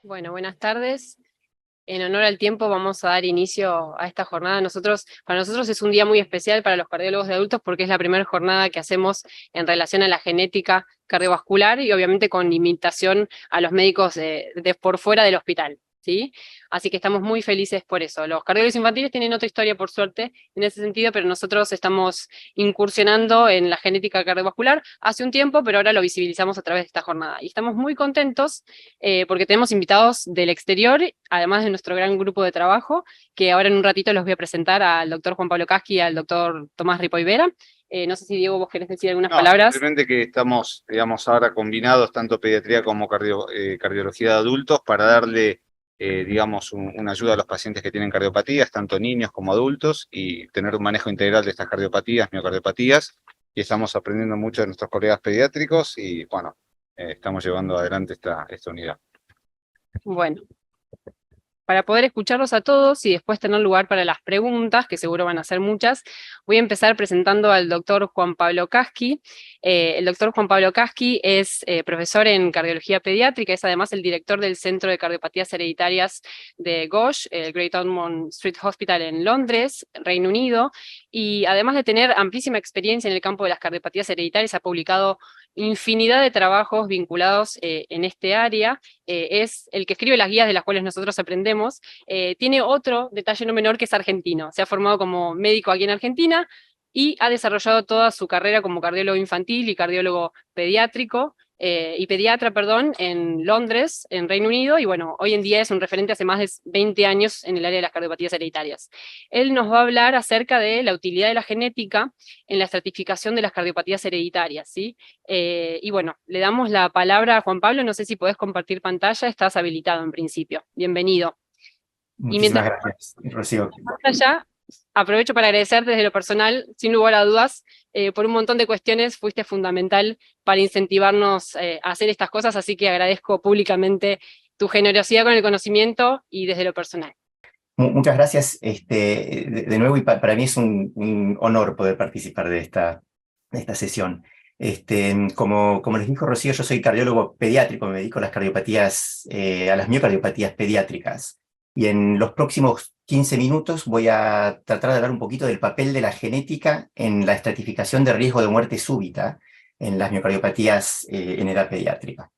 Bueno, buenas tardes. En honor al tiempo vamos a dar inicio a esta jornada. Para nosotros es un día muy especial para los cardiólogos de adultos porque es la primera jornada que hacemos en relación a la genética cardiovascular y obviamente con limitación a los médicos de por fuera del hospital, ¿sí? Así que estamos muy felices por eso. Los cardiólogos infantiles tienen otra historia, por suerte, en ese sentido, pero nosotros estamos incursionando en la genética cardiovascular hace un tiempo, pero ahora lo visibilizamos a través de esta jornada. Y estamos muy contentos porque tenemos invitados del exterior, además de nuestro gran grupo de trabajo, que ahora en un ratito los voy a presentar al doctor Juan Pablo Casqui y al doctor Tomás Ripoivera. No sé si, Diego, vos querés decir algunas No, palabras. simplemente que estamos, digamos, ahora combinados tanto pediatría como cardiología de adultos para darle, digamos, una ayuda a los pacientes que tienen cardiopatías, tanto niños como adultos, y tener un manejo integral de estas cardiopatías, miocardiopatías, y estamos aprendiendo mucho de nuestros colegas pediátricos y, bueno, estamos llevando adelante esta unidad. Bueno, para poder escucharlos a todos y después tener lugar para las preguntas, que seguro van a ser muchas, voy a empezar presentando al doctor Juan Pablo Casqui. El doctor Juan Pablo Casqui es profesor en cardiología pediátrica, es además el director del Centro de Cardiopatías Hereditarias de Gosh, el Great Ormond Street Hospital en Londres, Reino Unido, y además de tener amplísima experiencia en el campo de las cardiopatías hereditarias, ha publicado infinidad de trabajos vinculados en este área, es el que escribe las guías de las cuales nosotros aprendemos. Tiene otro detalle no menor que es argentino, se ha formado como médico aquí en Argentina y ha desarrollado toda su carrera como cardiólogo infantil y cardiólogo pediátrico, y pediatra, perdón, en Londres, en Reino Unido, y bueno, hoy en día es un referente hace más de 20 años en el área de las cardiopatías hereditarias. Él nos va a hablar acerca de la utilidad de la genética en la estratificación de las cardiopatías hereditarias, ¿sí? Y bueno, le damos la palabra a Juan Pablo, no sé si podés compartir pantalla, estás habilitado en principio. Bienvenido. Y Muchísimas mientras gracias, Rocío. allá, aprovecho para agradecer desde lo personal, sin lugar a dudas, por un montón de cuestiones, fuiste fundamental para incentivarnos a hacer estas cosas, así que agradezco públicamente tu generosidad con el conocimiento y desde lo personal. Muchas gracias de nuevo, y para mí es un honor poder participar de esta sesión. Como les dijo Rocío, yo soy cardiólogo pediátrico, me dedico a las cardiopatías, a las miocardiopatías pediátricas. Y en los próximos 15 minutos voy a tratar de hablar un poquito del papel de la genética en la estratificación de riesgo de muerte súbita en las miocardiopatías en edad pediátrica.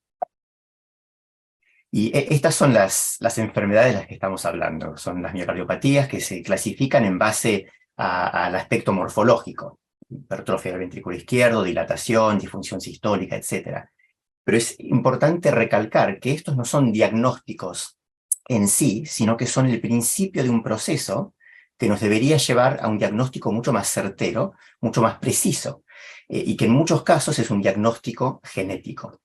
Y estas son las enfermedades de las que estamos hablando. Son las miocardiopatías que se clasifican en base al aspecto morfológico: hipertrofia del ventrículo izquierdo, dilatación, disfunción sistólica, etc. Pero es importante recalcar que estos no son diagnósticos en sí, sino que son el principio de un proceso que nos debería llevar a un diagnóstico mucho más certero, mucho más preciso, y que en muchos casos es un diagnóstico genético.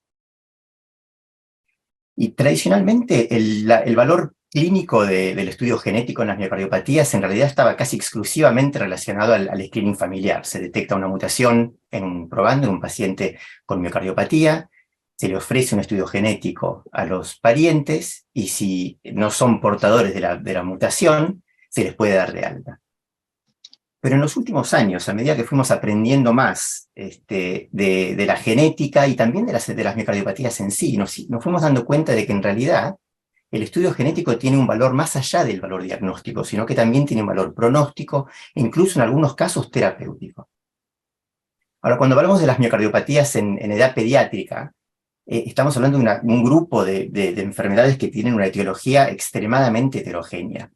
Y tradicionalmente el valor clínico del estudio genético en las miocardiopatías en realidad estaba casi exclusivamente relacionado al screening familiar. Se detecta una mutación probando en un paciente con miocardiopatía, se le ofrece un estudio genético a los parientes y si no son portadores de la mutación, se les puede dar de alta. Pero en los últimos años, a medida que fuimos aprendiendo más de la genética y también de las miocardiopatías en sí, nos fuimos dando cuenta de que en realidad el estudio genético tiene un valor más allá del valor diagnóstico, sino que también tiene un valor pronóstico e incluso en algunos casos terapéutico. Ahora, cuando hablamos de las miocardiopatías en edad pediátrica, estamos hablando de un grupo de enfermedades que tienen una etiología extremadamente heterogénea.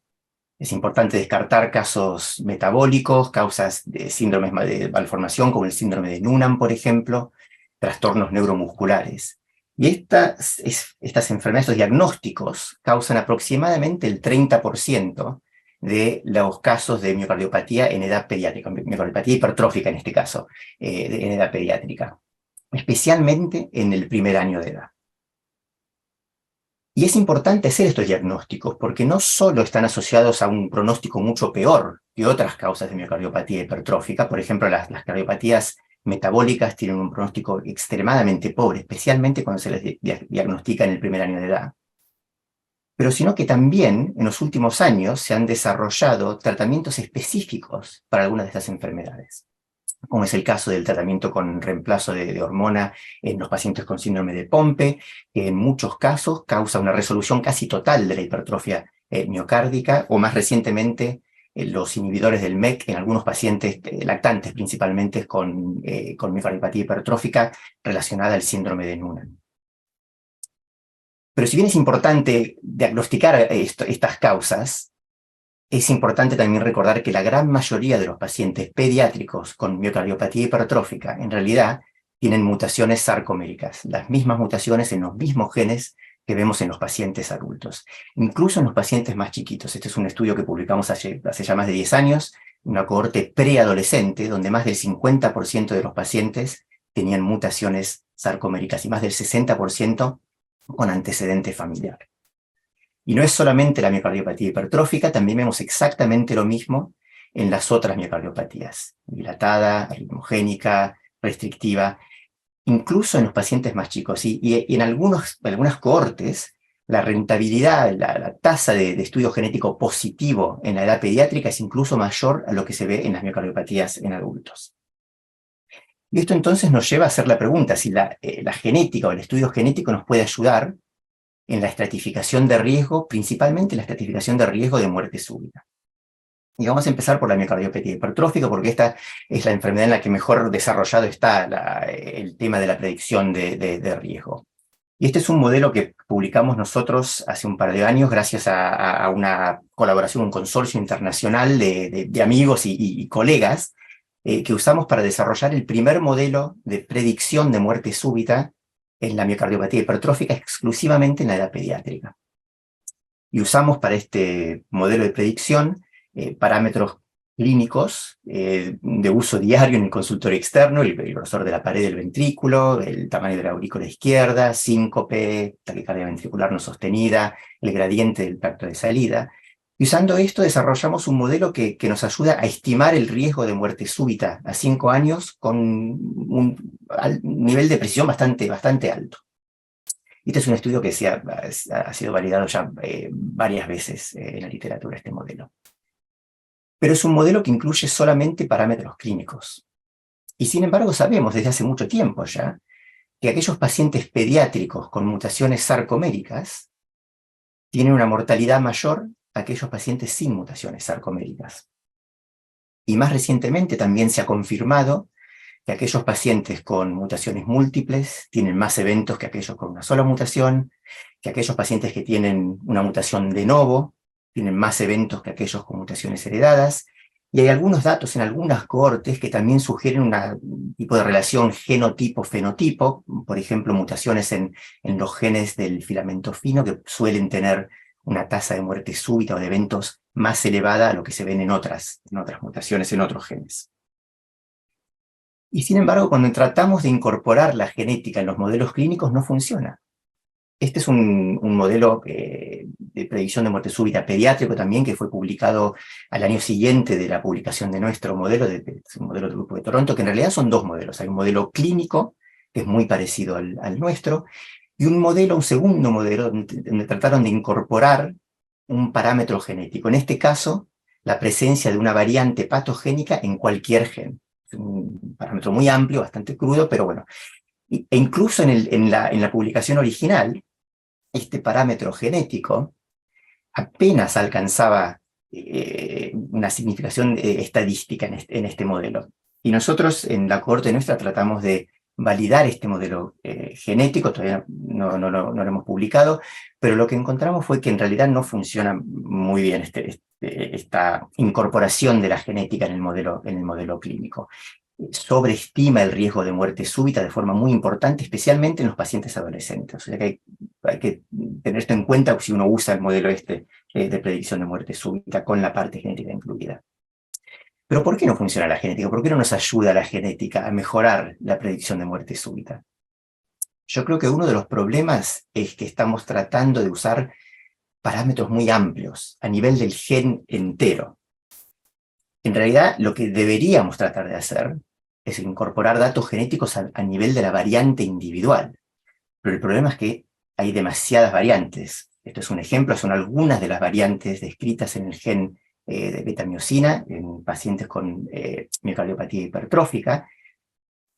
Es importante descartar casos metabólicos, causas de síndromes de malformación, como el síndrome de Noonan, por ejemplo, trastornos neuromusculares. Y estas enfermedades, estos diagnósticos, causan aproximadamente el 30% de los casos de miocardiopatía en edad pediátrica, miocardiopatía hipertrófica en este caso, en edad pediátrica, especialmente en el primer año de edad. Y es importante hacer estos diagnósticos porque no solo están asociados a un pronóstico mucho peor que otras causas de miocardiopatía hipertrófica. Por ejemplo, las cardiopatías metabólicas tienen un pronóstico extremadamente pobre, especialmente cuando se les diagnostica en el primer año de edad. Pero sino que también en los últimos años se han desarrollado tratamientos específicos para algunas de estas enfermedades. como es el caso del tratamiento con reemplazo de hormona en los pacientes con síndrome de Pompe, que en muchos casos causa una resolución casi total de la hipertrofia miocárdica, o más recientemente los inhibidores del MEC en algunos pacientes lactantes, principalmente con miocardiopatía hipertrófica relacionada al síndrome de Noonan. Pero si bien es importante diagnosticar estas causas, es importante también recordar que la gran mayoría de los pacientes pediátricos con miocardiopatía hipertrófica en realidad tienen mutaciones sarcoméricas, las mismas mutaciones en los mismos genes que vemos en los pacientes adultos, incluso en los pacientes más chiquitos. Este es un estudio que publicamos hace ya más de 10 años, una cohorte preadolescente, donde más del 50% de los pacientes tenían mutaciones sarcoméricas y más del 60% con antecedente familiar. Y no es solamente la miocardiopatía hipertrófica, también vemos exactamente lo mismo en las otras miocardiopatías, dilatada, arritmogénica, restrictiva, incluso en los pacientes más chicos. Y en algunas cohortes, la rentabilidad, la tasa de estudio genético positivo en la edad pediátrica es incluso mayor a lo que se ve en las miocardiopatías en adultos. Y esto entonces nos lleva a hacer la pregunta si la genética o el estudio genético nos puede ayudar en la estratificación de riesgo, principalmente la estratificación de riesgo de muerte súbita. Y vamos a empezar por la miocardiopatía hipertrófica, porque esta es la enfermedad en la que mejor desarrollado está el tema de la predicción de riesgo. Y este es un modelo que publicamos nosotros hace un par de años, gracias a una colaboración, un consorcio internacional de amigos y colegas, que usamos para desarrollar el primer modelo de predicción de muerte súbita en la miocardiopatía hipertrófica exclusivamente en la edad pediátrica. Y usamos para este modelo de predicción parámetros clínicos de uso diario en el consultorio externo, el grosor de la pared del ventrículo, el tamaño de la aurícula izquierda, síncope, taquicardia ventricular no sostenida, el gradiente del tracto de salida. Y usando esto desarrollamos un modelo que nos ayuda a estimar el riesgo de muerte súbita a 5 años con un nivel de precisión bastante alto. Este es un estudio que ha sido validado ya varias veces en la literatura, este modelo. Pero es un modelo que incluye solamente parámetros clínicos. Y sin embargo sabemos desde hace mucho tiempo ya que aquellos pacientes pediátricos con mutaciones sarcoméricas tienen una mortalidad mayor a aquellos pacientes sin mutaciones sarcoméricas. Y más recientemente también se ha confirmado que aquellos pacientes con mutaciones múltiples tienen más eventos que aquellos con una sola mutación, que aquellos pacientes que tienen una mutación de novo tienen más eventos que aquellos con mutaciones heredadas, y hay algunos datos en algunas cohortes que también sugieren un tipo de relación genotipo-fenotipo, por ejemplo, mutaciones en los genes del filamento fino que suelen tener una tasa de muerte súbita o de eventos más elevada a lo que se ven en otras mutaciones, en otros genes. Y sin embargo, cuando tratamos de incorporar la genética en los modelos clínicos, no funciona. Este es un modelo de predicción de muerte súbita pediátrico también, que fue publicado al año siguiente de la publicación de nuestro modelo, un modelo del Grupo de Toronto, que en realidad son dos modelos. Hay un modelo clínico, que es muy parecido al nuestro, y un segundo modelo, donde trataron de incorporar un parámetro genético. En este caso, la presencia de una variante patogénica en cualquier gen. Es un parámetro muy amplio, bastante crudo, pero bueno. E incluso en la publicación original, este parámetro genético apenas alcanzaba una significación estadística en este modelo. Y nosotros en la cohorte nuestra tratamos de validar este modelo genético, todavía no lo hemos publicado, pero lo que encontramos fue que en realidad no funciona muy bien esta incorporación de la genética en el modelo clínico. Sobreestima el riesgo de muerte súbita de forma muy importante, especialmente en los pacientes adolescentes. O sea que hay que tener esto en cuenta si uno usa el modelo de predicción de muerte súbita con la parte genética incluida. Pero ¿por qué no funciona la genética? ¿Por qué no nos ayuda la genética a mejorar la predicción de muerte súbita? Yo creo que uno de los problemas es que estamos tratando de usar parámetros muy amplios a nivel del gen entero. En realidad, lo que deberíamos tratar de hacer es incorporar datos genéticos a nivel de la variante individual. Pero el problema es que hay demasiadas variantes. Esto es un ejemplo, son algunas de las variantes descritas en el gen de beta-miosina en pacientes con miocardiopatía hipertrófica.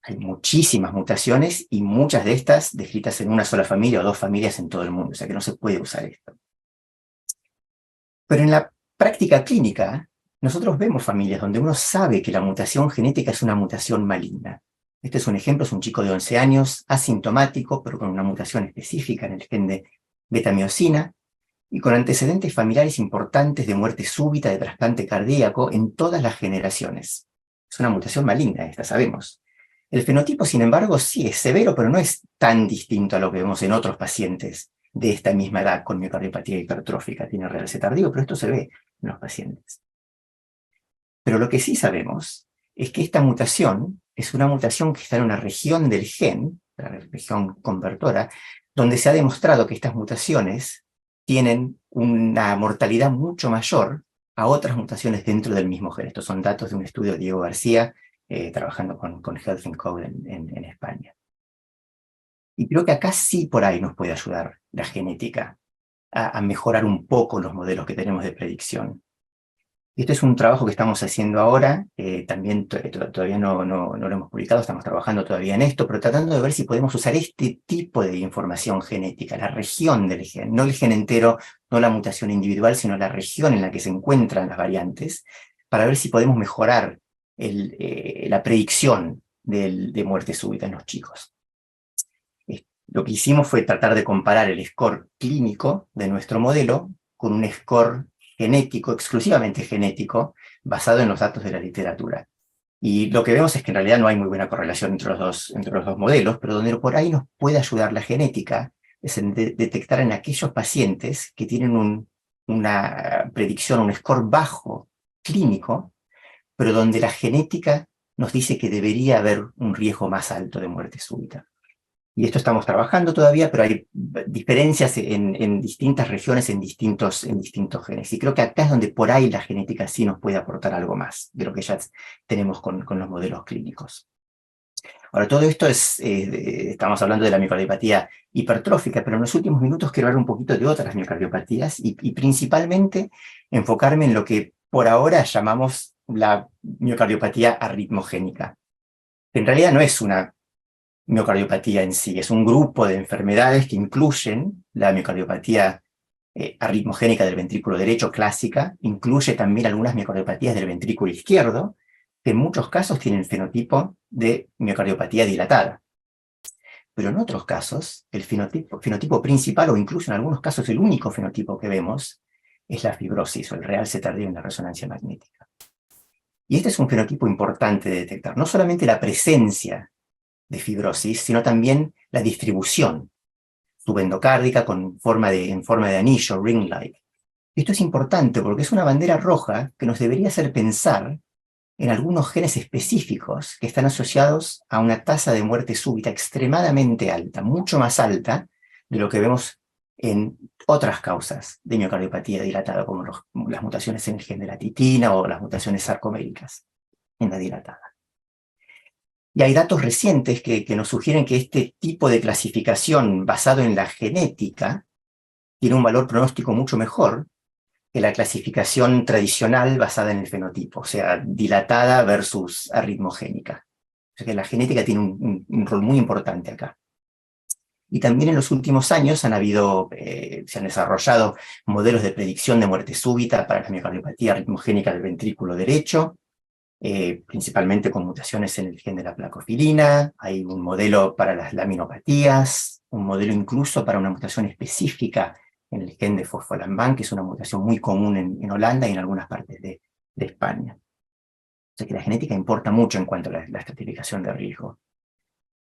Hay muchísimas mutaciones y muchas de estas descritas en una sola familia o dos familias en todo el mundo, o sea que no se puede usar esto. Pero en la práctica clínica, nosotros vemos familias donde uno sabe que la mutación genética es una mutación maligna. Este es un ejemplo, es un chico de 11 años, asintomático, pero con una mutación específica en el gen de beta-miosina, y con antecedentes familiares importantes de muerte súbita, de trasplante cardíaco en todas las generaciones. Es una mutación maligna esta, sabemos. El fenotipo, sin embargo, sí es severo, pero no es tan distinto a lo que vemos en otros pacientes de esta misma edad con miocardiopatía hipertrófica. Tiene realce tardío, pero esto se ve en los pacientes. Pero lo que sí sabemos es que esta mutación es una mutación que está en una región del gen, la región convertora, donde se ha demostrado que estas mutaciones tienen una mortalidad mucho mayor a otras mutaciones dentro del mismo gen. Estos son datos de un estudio de Diego García, trabajando con Health and Code en España. Y creo que acá sí por ahí nos puede ayudar la genética a mejorar un poco los modelos que tenemos de predicción. Este es un trabajo que estamos haciendo ahora, también todavía no lo hemos publicado, estamos trabajando todavía en esto, pero tratando de ver si podemos usar este tipo de información genética, la región del gen, no el gen entero, no la mutación individual, sino la región en la que se encuentran las variantes, para ver si podemos mejorar la predicción de muerte súbita en los chicos. Lo que hicimos fue tratar de comparar el score clínico de nuestro modelo con un score genético, exclusivamente genético, basado en los datos de la literatura. Y lo que vemos es que en realidad no hay muy buena correlación entre los dos modelos, pero donde por ahí nos puede ayudar la genética es en detectar en aquellos pacientes que tienen una predicción, un score bajo clínico, pero donde la genética nos dice que debería haber un riesgo más alto de muerte súbita. Y esto estamos trabajando todavía, pero hay diferencias en distintas regiones, en distintos genes. Y creo que acá es donde por ahí la genética sí nos puede aportar algo más de lo que ya tenemos con los modelos clínicos. Ahora, todo esto estamos hablando de la miocardiopatía hipertrófica, pero en los últimos minutos quiero hablar un poquito de otras miocardiopatías y principalmente enfocarme en lo que por ahora llamamos la miocardiopatía arritmogénica. En realidad no es una miocardiopatía en sí, es un grupo de enfermedades que incluyen la miocardiopatía arritmogénica del ventrículo derecho clásica, incluye también algunas miocardiopatía del ventrículo izquierdo, que en muchos casos tienen fenotipo de miocardiopatía dilatada. Pero en otros casos, el fenotipo principal, o incluso en algunos casos el único fenotipo que vemos, es la fibrosis o el realce tardío en la resonancia magnética. Y este es un fenotipo importante de detectar, no solamente la presencia de fibrosis, sino también la distribución subendocárdica en forma de anillo, ring-like. Esto es importante porque es una bandera roja que nos debería hacer pensar en algunos genes específicos que están asociados a una tasa de muerte súbita extremadamente alta, mucho más alta de lo que vemos en otras causas de miocardiopatía dilatada, como las mutaciones en el gen de la titina o las mutaciones sarcoméricas en la dilatada. Y hay datos recientes que nos sugieren que este tipo de clasificación basado en la genética tiene un valor pronóstico mucho mejor que la clasificación tradicional basada en el fenotipo, o sea, dilatada versus arritmogénica. O sea que la genética tiene un rol muy importante acá. Y también en los últimos años se han desarrollado modelos de predicción de muerte súbita para la miocardiopatía arritmogénica del ventrículo derecho, principalmente con mutaciones en el gen de la placophilina. Hay un modelo para las laminopatías, un modelo incluso para una mutación específica en el gen de fosfolamban, que es una mutación muy común en Holanda y en algunas partes de España. O sea que la genética importa mucho en cuanto a la estratificación de riesgo.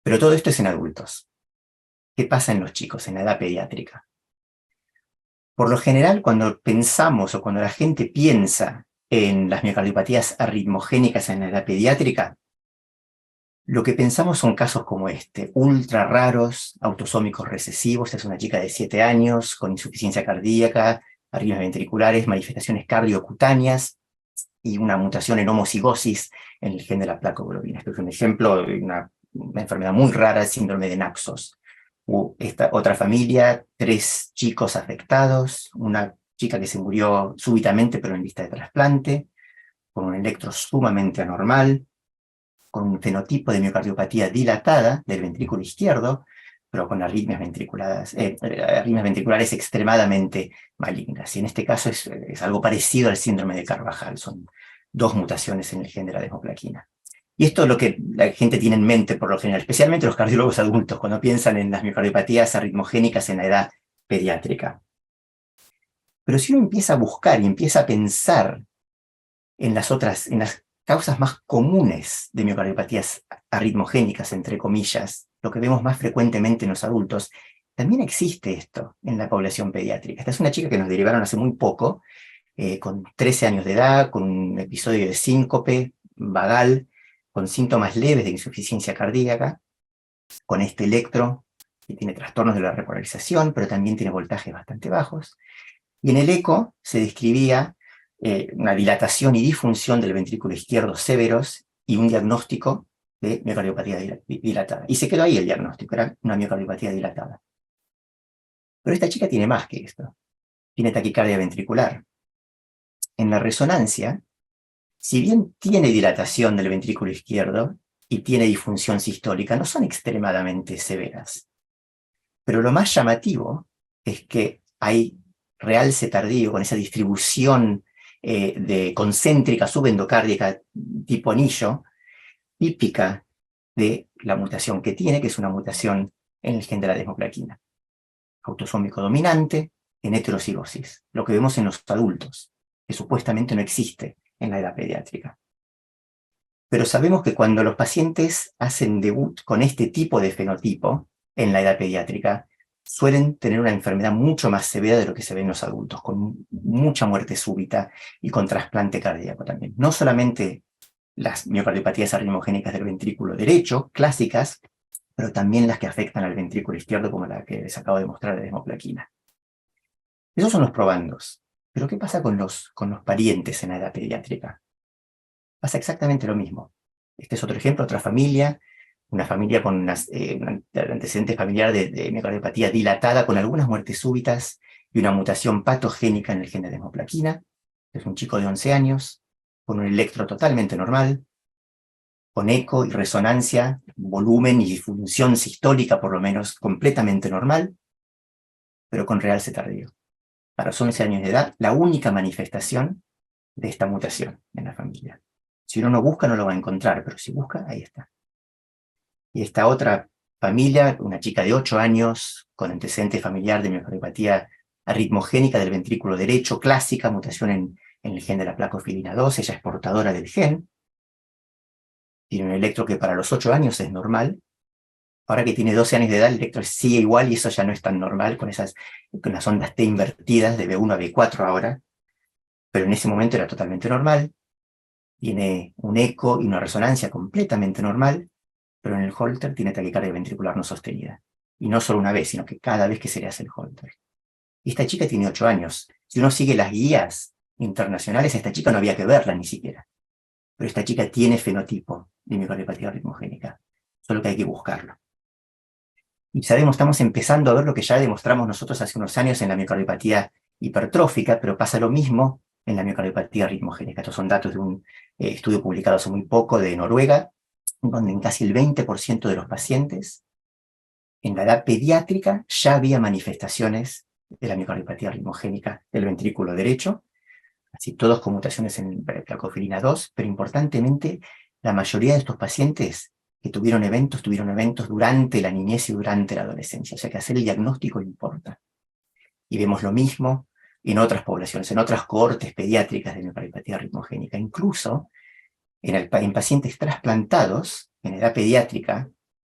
Pero todo esto es en adultos. ¿Qué pasa en los chicos, en la edad pediátrica? Por lo general, cuando pensamos o cuando la gente piensa en las miocardiopatías arritmogénicas en la edad pediátrica, lo que pensamos son casos como este, ultra raros, autosómicos recesivos. Es una chica de 7 años con insuficiencia cardíaca, arritmias ventriculares, manifestaciones cardiocutáneas y una mutación en homocigosis en el gen de la placoglobina. Esto es un ejemplo de una enfermedad muy rara, el síndrome de Naxos. Esta otra familia, 3 chicos afectados, una chica que se murió súbitamente pero en lista de trasplante, con un electro sumamente anormal, con un fenotipo de miocardiopatía dilatada del ventrículo izquierdo, pero con arritmias ventriculares extremadamente malignas. Y en este caso es algo parecido al síndrome de Carvajal, son dos mutaciones en el gen de la desmoplaquina. Y esto es lo que la gente tiene en mente por lo general, especialmente los cardiólogos adultos, cuando piensan en las miocardiopatías arritmogénicas en la edad pediátrica. Pero si uno empieza a buscar y empieza a pensar en las causas más comunes de miocardiopatías arritmogénicas, entre comillas, lo que vemos más frecuentemente en los adultos, también existe esto en la población pediátrica. Esta es una chica que nos derivaron hace muy poco, con 13 años de edad, con un episodio de síncope vagal, con síntomas leves de insuficiencia cardíaca, con este electro, que tiene trastornos de la repolarización, pero también tiene voltajes bastante bajos. Y en el eco se describía una dilatación y disfunción del ventrículo izquierdo severos y un diagnóstico de miocardiopatía dilatada. Y se quedó ahí el diagnóstico, era una miocardiopatía dilatada. Pero esta chica tiene más que esto. Tiene taquicardia ventricular. En la resonancia, si bien tiene dilatación del ventrículo izquierdo y tiene disfunción sistólica, no son extremadamente severas. Pero lo más llamativo es que hay realce tardío con esa distribución de concéntrica subendocárdica tipo anillo, típica de la mutación que tiene, que es una mutación en el gen de la desmoplaquina. Autosómico dominante en heterocigosis, lo que vemos en los adultos, que supuestamente no existe en la edad pediátrica. Pero sabemos que cuando los pacientes hacen debut con este tipo de fenotipo en la edad pediátrica, suelen tener una enfermedad mucho más severa de lo que se ve en los adultos, con mucha muerte súbita y con trasplante cardíaco también. No solamente las miocardiopatías arritmogénicas del ventrículo derecho, clásicas, pero también las que afectan al ventrículo izquierdo, como la que les acabo de mostrar de desmoplaquina. Esos son los probandos. Pero ¿qué pasa con los parientes en la edad pediátrica? Pasa exactamente lo mismo. Este es otro ejemplo, otra familia, una familia con un antecedente familiar de miocardiopatía dilatada, con algunas muertes súbitas y una mutación patogénica en el gen de desmoplaquina. Es un chico de 11 años, con un electro totalmente normal, con eco y resonancia, volumen y función sistólica por lo menos completamente normal, pero con realce tardío. Para los 11 años de edad, la única manifestación de esta mutación en la familia. Si uno no busca, no lo va a encontrar, pero si busca, ahí está. Y esta otra familia, una chica de 8 años, con antecedente familiar de miocardiopatía arritmogénica del ventrículo derecho, clásica, mutación en el gen de la placofilina 2, ella es portadora del gen, tiene un electro que para los 8 años es normal, ahora que tiene 12 años de edad el electro sigue igual y eso ya no es tan normal, con las ondas T invertidas de B1 a B4 ahora, pero en ese momento era totalmente normal, tiene un eco y una resonancia completamente normal, pero en el Holter tiene taquicardia ventricular no sostenida. Y no solo una vez, sino que cada vez que se le hace el Holter. Y esta chica tiene 8 años. Si uno sigue las guías internacionales, a esta chica no había que verla ni siquiera. Pero esta chica tiene fenotipo de miocardiopatía arritmogénica. Solo que hay que buscarlo. Y sabemos, estamos empezando a ver lo que ya demostramos nosotros hace unos años en la miocardiopatía hipertrófica, pero pasa lo mismo en la miocardiopatía arritmogénica. Estos son datos de un estudio publicado hace muy poco de Noruega, donde en casi el 20% de los pacientes en la edad pediátrica ya había manifestaciones de la miocardiopatía arritmogénica del ventrículo derecho, así todos con mutaciones en placofilina 2, pero importantemente la mayoría de estos pacientes que tuvieron eventos durante la niñez y durante la adolescencia, o sea que hacer el diagnóstico importa. Y vemos lo mismo en otras poblaciones, en otras cohortes pediátricas de miocardiopatía arritmogénica, incluso en pacientes trasplantados en edad pediátrica,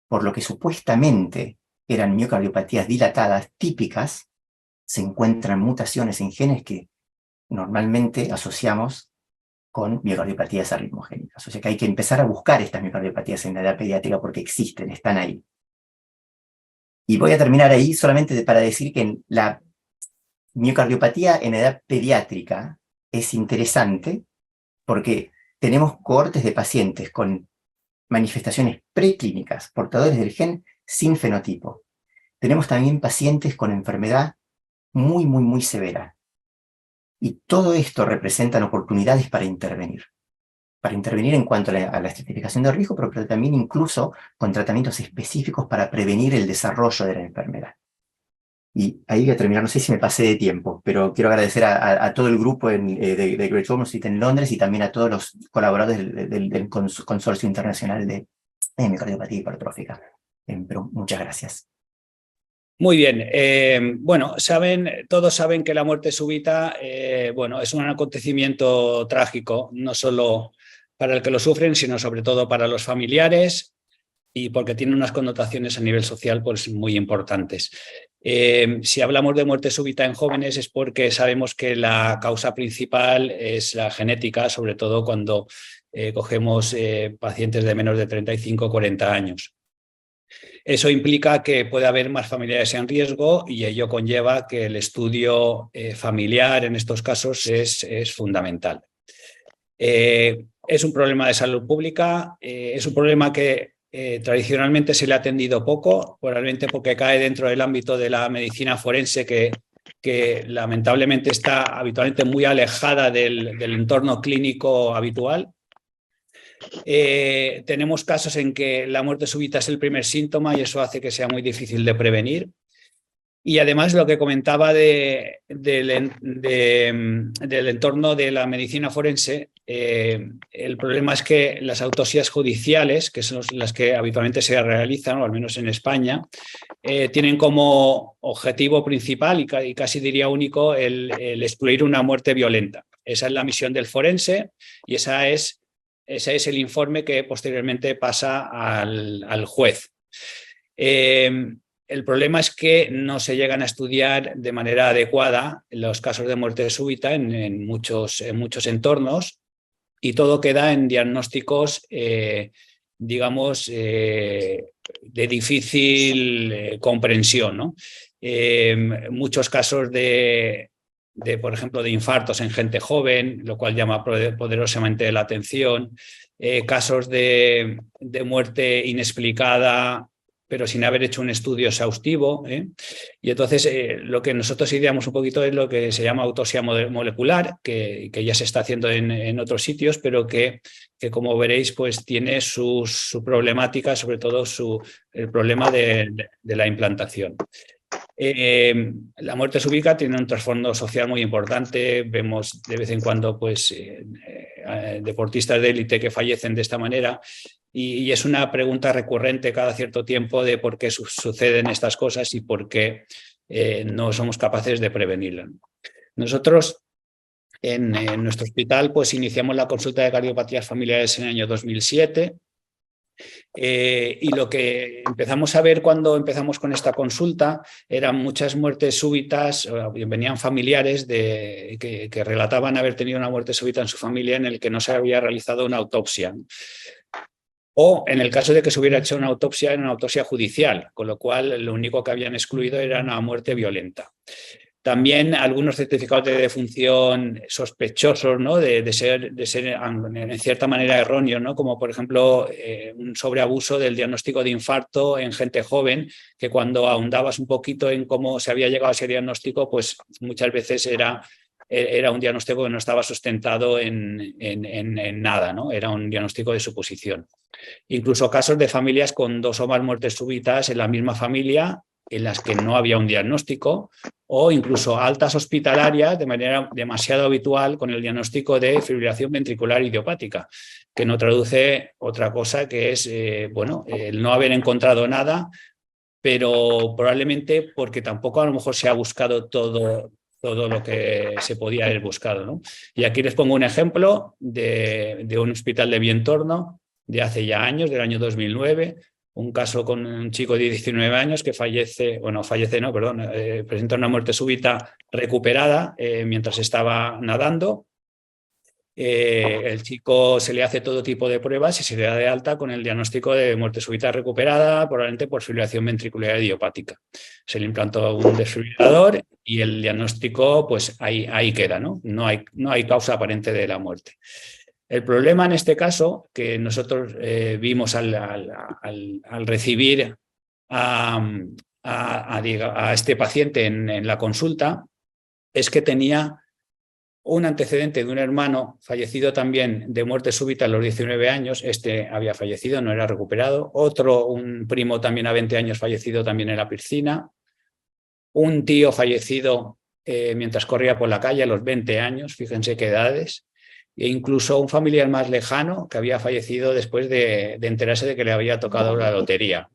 por lo que supuestamente eran miocardiopatías dilatadas típicas, se encuentran mutaciones en genes que normalmente asociamos con miocardiopatías arritmogénicas. O sea que hay que empezar a buscar estas miocardiopatías en la edad pediátrica porque existen, están ahí. Y voy a terminar ahí solamente para decir que la miocardiopatía en edad pediátrica es interesante porque tenemos cohortes de pacientes con manifestaciones preclínicas, portadores del gen sin fenotipo. Tenemos también pacientes con enfermedad muy severa, Y todo esto representan oportunidades para intervenir en cuanto a la estratificación de riesgo, pero también incluso con tratamientos específicos para prevenir el desarrollo de la enfermedad. Y ahí voy a terminar, no sé si me pasé de tiempo, pero quiero agradecer a todo el grupo de Great Ormond en Londres y también a todos los colaboradores del Consorcio Internacional de Miocardiopatía Hipertrófica. Pero muchas gracias. Muy bien. Bueno, todos saben que la muerte súbita bueno, es un acontecimiento trágico, no solo para el que lo sufren, sino sobre todo para los familiares y porque tiene unas connotaciones a nivel social pues, muy importantes. Si hablamos de muerte súbita en jóvenes es porque sabemos que la causa principal es la genética, sobre todo cuando cogemos pacientes de menos de 35 o 40 años. Eso implica que puede haber más familiares en riesgo y ello conlleva que el estudio familiar en estos casos es fundamental. Es un problema de salud pública, es un problema que tradicionalmente se le ha atendido poco, probablemente porque cae dentro del ámbito de la medicina forense que lamentablemente está habitualmente muy alejada del entorno clínico habitual. Tenemos casos en que la muerte súbita es el primer síntoma y eso hace que sea muy difícil de prevenir. Y además lo que comentaba del entorno de la medicina forense, el problema es que las autopsias judiciales, que son las que habitualmente se realizan, o al menos en España, tienen como objetivo principal y casi diría único el excluir una muerte violenta. Esa es la misión del forense y ese es el informe que posteriormente pasa al juez. El problema es que no se llegan a estudiar de manera adecuada los casos de muerte súbita en muchos entornos y todo queda en diagnósticos, digamos, de difícil comprensión, ¿no? Muchos casos por ejemplo, de infartos en gente joven, lo cual llama poderosamente la atención, casos de muerte inexplicada, pero sin haber hecho un estudio exhaustivo. Y entonces lo que nosotros ideamos un poquito es lo que se llama autopsia molecular, que ya se está haciendo en otros sitios, pero que como veréis, pues tiene su problemática, sobre todo el problema de la implantación. La muerte súbita tiene un trasfondo social muy importante. Vemos de vez en cuando pues, deportistas de élite que fallecen de esta manera y es una pregunta recurrente cada cierto tiempo de por qué suceden estas cosas y por qué no somos capaces de prevenirlas. Nosotros en nuestro hospital pues, iniciamos la consulta de cardiopatías familiares en el año 2007. Y lo que empezamos a ver cuando empezamos con esta consulta eran muchas muertes súbitas, venían familiares que relataban haber tenido una muerte súbita en su familia en el que no se había realizado una autopsia. O en el caso de que se hubiera hecho una autopsia, era una autopsia judicial, con lo cual lo único que habían excluido era una muerte violenta. También algunos certificados de defunción sospechosos, ¿no? de ser en cierta manera erróneos, ¿no? Como por ejemplo un sobreabuso del diagnóstico de infarto en gente joven, que cuando ahondabas un poquito en cómo se había llegado a ese diagnóstico, pues muchas veces era un diagnóstico que no estaba sustentado en nada, ¿no? Era un diagnóstico de suposición. Incluso casos de familias con 2 o más muertes súbitas en la misma familia, en las que no había un diagnóstico, o incluso altas hospitalarias de manera demasiado habitual con el diagnóstico de fibrilación ventricular idiopática, que no traduce otra cosa que es bueno, el no haber encontrado nada, pero probablemente porque tampoco a lo mejor se ha buscado todo lo que se podía haber buscado, ¿no? Y aquí les pongo un ejemplo de un hospital de Vientorno de hace ya años, del año 2009, un caso con un chico de 19 años que presenta una muerte súbita recuperada mientras estaba nadando. El chico se le hace todo tipo de pruebas y se le da de alta con el diagnóstico de muerte súbita recuperada, probablemente por fibrilación ventricular idiopática. Se le implantó un desfibrilador y el diagnóstico, pues ahí queda, ¿no? No hay causa aparente de la muerte. El problema en este caso, que nosotros vimos al recibir a este paciente en la consulta, es que tenía un antecedente de un hermano fallecido también de muerte súbita a los 19 años, este había fallecido, no era recuperado, otro, un primo también a 20 años fallecido también en la piscina, un tío fallecido mientras corría por la calle a los 20 años, fíjense qué edades, e incluso un familiar más lejano que había fallecido después de enterarse de que le había tocado la lotería.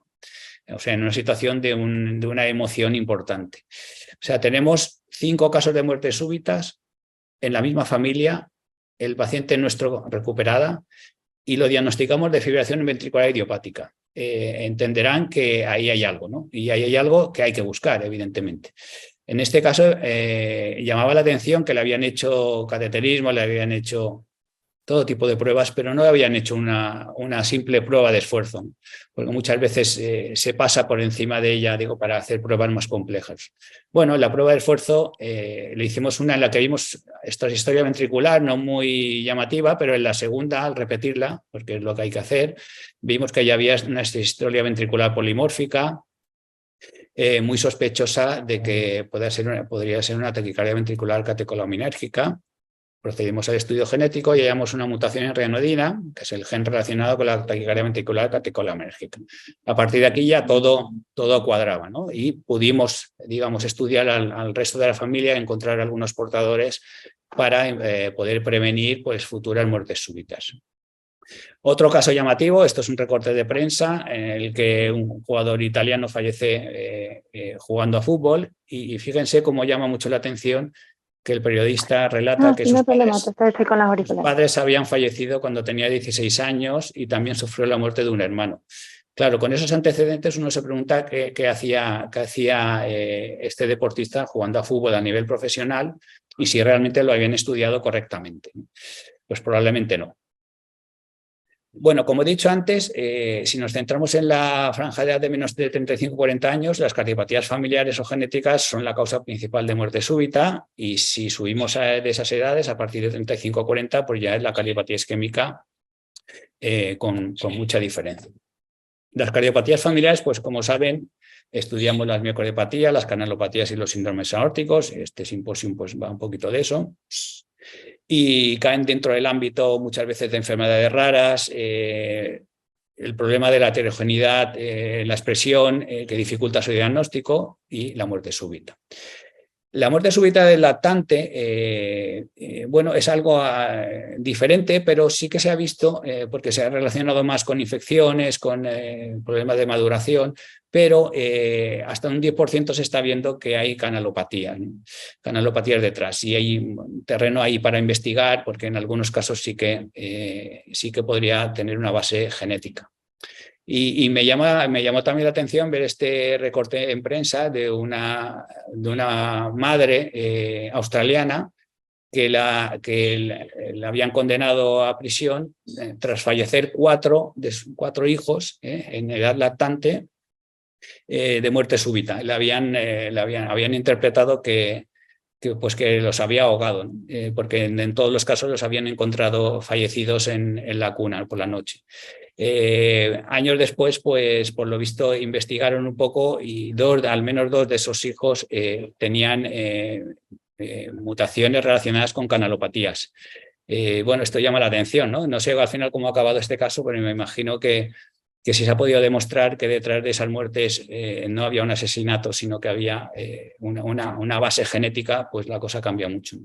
O sea, en una situación de una emoción importante. O sea, tenemos 5 casos de muertes súbitas en la misma familia, el paciente nuestro recuperada, y lo diagnosticamos de fibrilación ventricular idiopática. Entenderán que ahí hay algo, ¿no? Y ahí hay algo que hay que buscar, evidentemente. En este caso, llamaba la atención que le habían hecho cateterismo, le habían hecho todo tipo de pruebas, pero no habían hecho una simple prueba de esfuerzo, porque muchas veces se pasa por encima de ella, digo, para hacer pruebas más complejas. Bueno, la prueba de esfuerzo le hicimos una en la que vimos esta historia ventricular, no muy llamativa, pero en la segunda, al repetirla, porque es lo que hay que hacer, vimos que ya había una historia ventricular polimórfica, muy sospechosa de que podría ser una taquicardia ventricular catecolaminérgica. Procedimos al estudio genético y hallamos una mutación en rianodina, que es el gen relacionado con la taquicardia ventricular catecolaminérgica. A partir de aquí ya todo cuadraba, ¿no? Y pudimos, digamos, estudiar al resto de la familia y encontrar algunos portadores para poder prevenir pues, futuras muertes súbitas. Otro caso llamativo, esto es un recorte de prensa en el que un jugador italiano fallece jugando a fútbol y fíjense cómo llama mucho la atención que el periodista relata que sus padres habían fallecido cuando tenía 16 años y también sufrió la muerte de un hermano. Claro, con esos antecedentes uno se pregunta qué hacía este deportista jugando a fútbol a nivel profesional y si realmente lo habían estudiado correctamente. Pues probablemente no. Bueno, como he dicho antes, si nos centramos en la franja de edad de menos de 35-40 años, las cardiopatías familiares o genéticas son la causa principal de muerte súbita y si subimos de esas edades, a partir de 35-40, pues ya es la cardiopatía isquémica con mucha diferencia. Las cardiopatías familiares, pues como saben, estudiamos las miocardiopatías, las canalopatías y los síndromes aórticos. Este simposio pues, va un poquito de eso. Y caen dentro del ámbito muchas veces de enfermedades raras, el problema de la heterogeneidad, la expresión que dificulta su diagnóstico y la muerte súbita. La muerte súbita del lactante, bueno, es algo diferente, pero sí que se ha visto, porque se ha relacionado más con infecciones, con problemas de maduración, pero hasta un 10% se está viendo que hay canalopatías, ¿no? Canalopatías detrás. Y hay terreno ahí para investigar, porque en algunos casos sí que podría tener una base genética. Y me llamó también la atención ver este recorte en prensa de una madre australiana que la habían condenado a prisión tras fallecer 4 de sus 4 hijos en edad lactante de muerte súbita. Habían interpretado que los había ahogado, ¿no? Porque en todos los casos los habían encontrado fallecidos en la cuna por la noche. Años después, pues por lo visto investigaron un poco y al menos 2 de esos hijos tenían mutaciones relacionadas con canalopatías. Bueno, esto llama la atención, ¿no? No sé al final cómo ha acabado este caso, pero me imagino que si se ha podido demostrar que detrás de esas muertes no había un asesinato, sino que había una base genética, pues la cosa cambia mucho.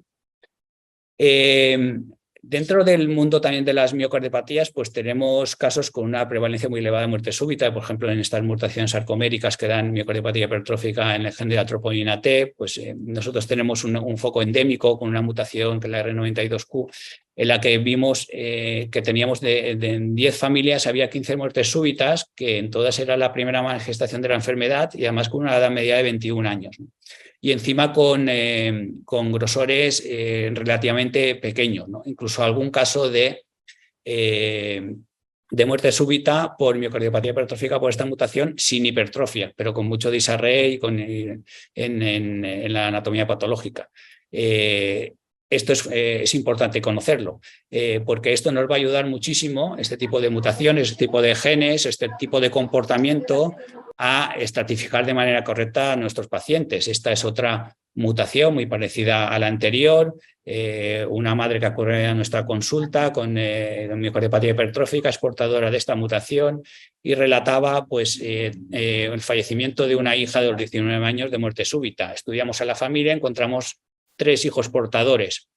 Dentro del mundo también de las miocardiopatías, pues tenemos casos con una prevalencia muy elevada de muerte súbita, por ejemplo, en estas mutaciones sarcoméricas que dan miocardiopatía hipertrófica en el gen de la troponina T, pues nosotros tenemos un foco endémico con una mutación que es la R92Q, en la que vimos que teníamos de 10 familias había 15 muertes súbitas, que en todas era la primera manifestación de la enfermedad y además con una edad media de 21 años, ¿no? Y encima con grosores relativamente pequeños, ¿no? Incluso algún caso de muerte súbita por miocardiopatía hipertrófica por esta mutación sin hipertrofia, pero con mucho disarray en la anatomía patológica. Esto es importante conocerlo, porque esto nos va a ayudar muchísimo, este tipo de mutaciones, este tipo de genes, este tipo de comportamiento, a estratificar de manera correcta a nuestros pacientes. Esta es otra mutación muy parecida a la anterior, una madre que acude a nuestra consulta con miocardiopatía hipertrófica es portadora de esta mutación y relataba pues, el fallecimiento de una hija de los 19 años de muerte súbita. Estudiamos a la familia, encontramos 3 hijos portadores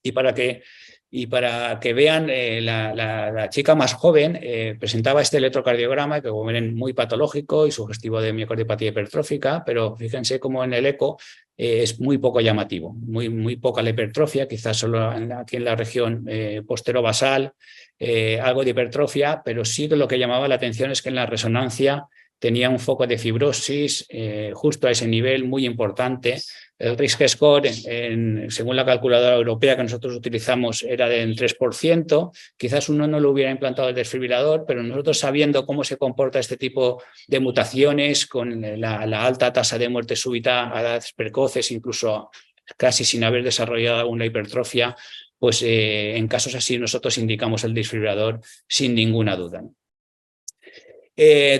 y para que vean, la chica más joven presentaba este electrocardiograma que como ven muy patológico y sugestivo de miocardiopatía hipertrófica, pero fíjense cómo en el eco es muy poco llamativo, muy poca la hipertrofia, quizás solo aquí en la región posterobasal, algo de hipertrofia, pero sí que lo que llamaba la atención es que en la resonancia tenía un foco de fibrosis justo a ese nivel muy importante. El risk score, según la calculadora europea que nosotros utilizamos, era del 3%. Quizás uno no lo hubiera implantado el desfibrilador, pero nosotros sabiendo cómo se comporta este tipo de mutaciones, con la alta tasa de muerte súbita a edades precoces, incluso casi sin haber desarrollado una hipertrofia, pues en casos así nosotros indicamos el desfibrilador sin ninguna duda.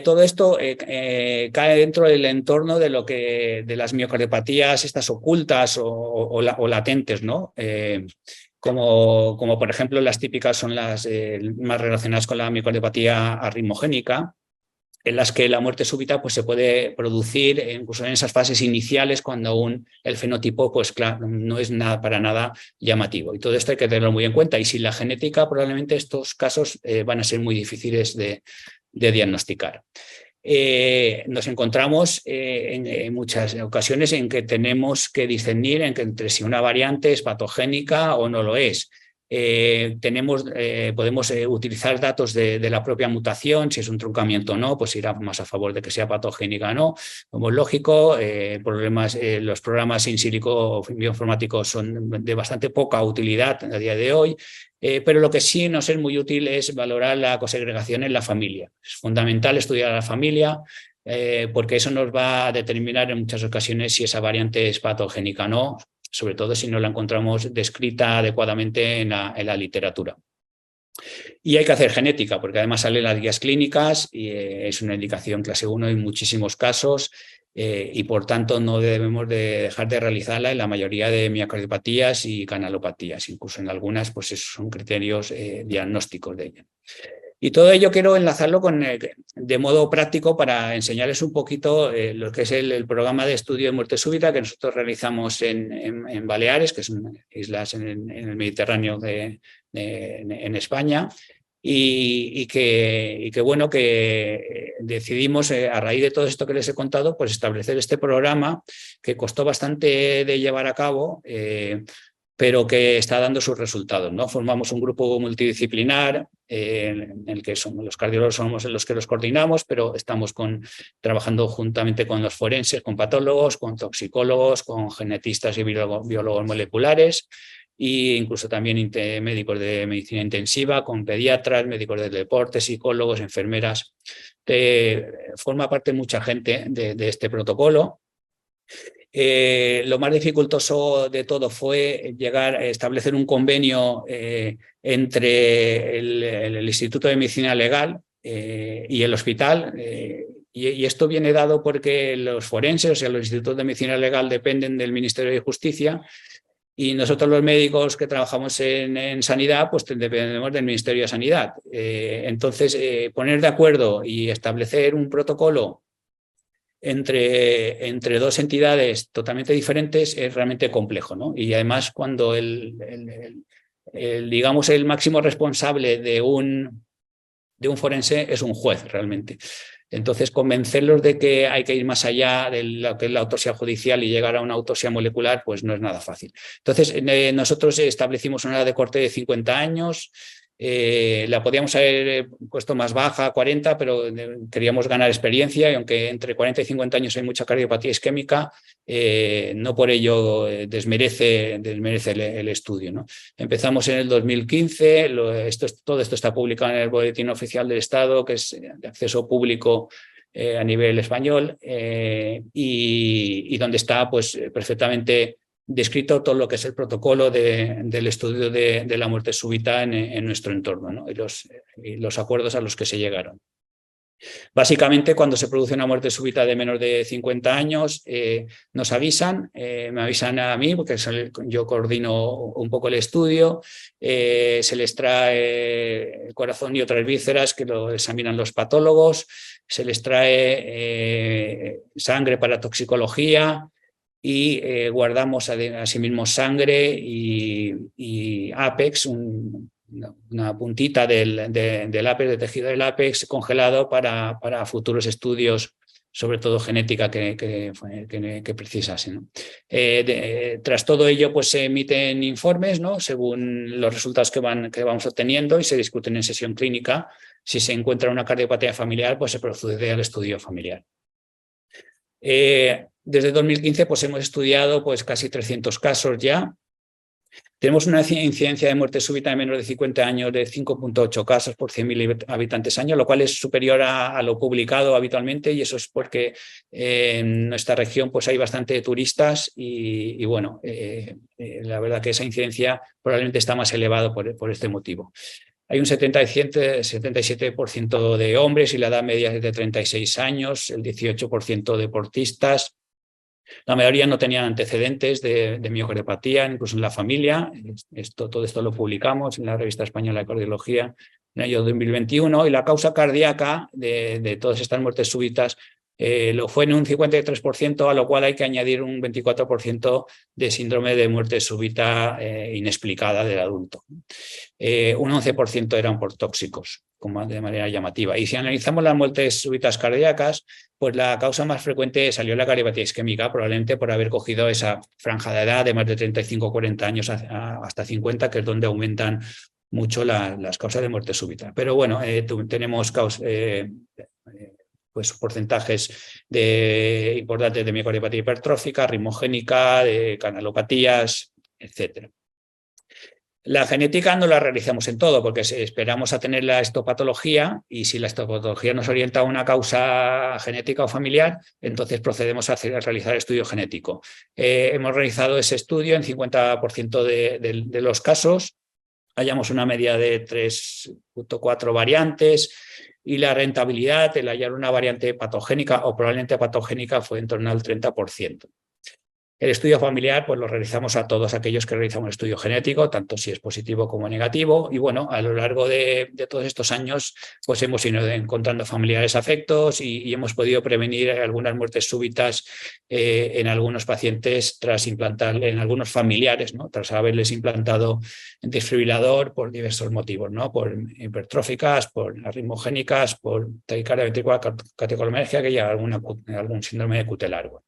Todo esto cae dentro del entorno de las miocardiopatías estas ocultas o latentes, ¿no? Como por ejemplo las típicas son las más relacionadas con la miocardiopatía arritmogénica, en las que la muerte súbita pues, se puede producir incluso en esas fases iniciales cuando el fenotipo pues, claro, no es para nada llamativo. Y todo esto hay que tenerlo muy en cuenta. Y sin la genética probablemente estos casos van a ser muy difíciles de diagnosticar. Nos encontramos en muchas ocasiones en que tenemos que discernir entre si una variante es patogénica o no lo es. Podemos utilizar datos de la propia mutación, si es un truncamiento o no, pues irá más a favor de que sea patogénica o no. Como es lógico, los programas in silico bioinformáticos son de bastante poca utilidad a día de hoy, pero lo que sí nos es muy útil es valorar la cosegregación en la familia. Es fundamental estudiar a la familia, porque eso nos va a determinar en muchas ocasiones si esa variante es patogénica o no, sobre todo si no la encontramos descrita adecuadamente en la literatura. Y hay que hacer genética, porque además salen las guías clínicas y es una indicación clase 1 en muchísimos casos y por tanto no debemos de dejar de realizarla en la mayoría de miocardiopatías y canalopatías, incluso en algunas pues esos son criterios diagnósticos de ella. Y todo ello quiero enlazarlo de modo práctico para enseñarles un poquito lo que es el programa de estudio de muerte súbita que nosotros realizamos en Baleares, que son islas en el Mediterráneo en España, y que bueno, que decidimos a raíz de todo esto que les he contado, pues establecer este programa que costó bastante de llevar a cabo, pero que está dando sus resultados, ¿no? Formamos un grupo multidisciplinar en el que los cardiólogos somos los que los coordinamos, pero estamos trabajando juntamente con los forenses, con patólogos, con toxicólogos, con genetistas y biólogos moleculares e incluso también médicos de medicina intensiva, con pediatras, médicos del deporte, psicólogos, enfermeras. Forma parte mucha gente de este protocolo. Lo más dificultoso de todo fue llegar a establecer un convenio entre el Instituto de Medicina Legal y el hospital. Y esto viene dado porque los forenses, o sea, los institutos de medicina legal dependen del Ministerio de Justicia y nosotros los médicos que trabajamos en sanidad, pues dependemos del Ministerio de Sanidad. Entonces, poner de acuerdo y establecer un protocolo entre dos entidades totalmente diferentes es realmente complejo, ¿no? Y además cuando digamos el máximo responsable de un forense es un juez realmente. Entonces convencerlos de que hay que ir más allá de lo que es la autopsia judicial y llegar a una autopsia molecular pues no es nada fácil. Entonces nosotros establecimos una edad de corte de 50 años. La podíamos haber puesto más baja, 40, pero queríamos ganar experiencia y aunque entre 40 y 50 años hay mucha cardiopatía isquémica, no por ello desmerece el estudio, ¿no? Empezamos en el 2015, todo esto está publicado en el Boletín Oficial del Estado, que es de acceso público a nivel español y donde está pues, perfectamente descrito todo lo que es el protocolo del estudio de la muerte súbita en nuestro entorno, ¿no? y los acuerdos a los que se llegaron. Básicamente, cuando se produce una muerte súbita de menos de 50 años, nos avisan, me avisan a mí, porque yo coordino un poco el estudio, se les trae el corazón y otras vísceras que lo examinan los patólogos, se les trae sangre para toxicología y guardamos asimismo sangre y Apex, una puntita del ápex, del tejido del ápex congelado para futuros estudios, sobre todo genética que precisase, ¿no? Tras todo ello, pues se emiten informes, ¿no?, según los resultados que vamos obteniendo, y se discuten en sesión clínica. Si se encuentra una cardiopatía familiar, pues se procede al estudio familiar. Desde 2015 pues hemos estudiado pues casi 300 casos ya. Tenemos una incidencia de muerte súbita de menos de 50 años de 5,8 casos por 100.000 habitantes año, lo cual es superior a lo publicado habitualmente, y eso es porque en nuestra región pues hay bastante turistas y bueno, la verdad que esa incidencia probablemente está más elevada por este motivo. Hay un 77% de hombres y la edad media es de 36 años, el 18% deportistas. La mayoría no tenían antecedentes de miocardiopatía, incluso en la familia. Todo esto lo publicamos en la Revista Española de Cardiología en el año 2021. Y la causa cardíaca de todas estas muertes súbitas lo fue en un 53%, a lo cual hay que añadir un 24% de síndrome de muerte súbita inexplicada del adulto. Un 11% eran por tóxicos, de manera llamativa. Y si analizamos las muertes súbitas cardíacas, pues la causa más frecuente salió la cardiopatía isquémica, probablemente por haber cogido esa franja de edad de más de 35 o 40 años hasta 50, que es donde aumentan mucho las causas de muerte súbita. Pero bueno, tenemos pues porcentajes importantes de miocardiopatía hipertrófica, ritmogénica, de canalopatías, etcétera. La genética no la realizamos en todo, porque esperamos a tener la histopatología, y si la histopatología nos orienta a una causa genética o familiar, entonces procedemos a realizar estudio genético. Hemos realizado ese estudio en 50% de los casos, hallamos una media de 3,4 variantes, y la rentabilidad, el hallar una variante patogénica o probablemente patogénica, fue en torno al 30%. El estudio familiar pues lo realizamos a todos aquellos que realizamos estudio genético, tanto si es positivo como negativo, y bueno, a lo largo de todos estos años pues hemos ido encontrando familiares afectos y hemos podido prevenir algunas muertes súbitas en algunos pacientes tras implantar, en algunos familiares, ¿no?, tras haberles implantado desfibrilador por diversos motivos, ¿no?, por hipertróficas, por arritmogénicas, por taquicardia ventricular catecolaminergia, que ya algún síndrome de QT largo.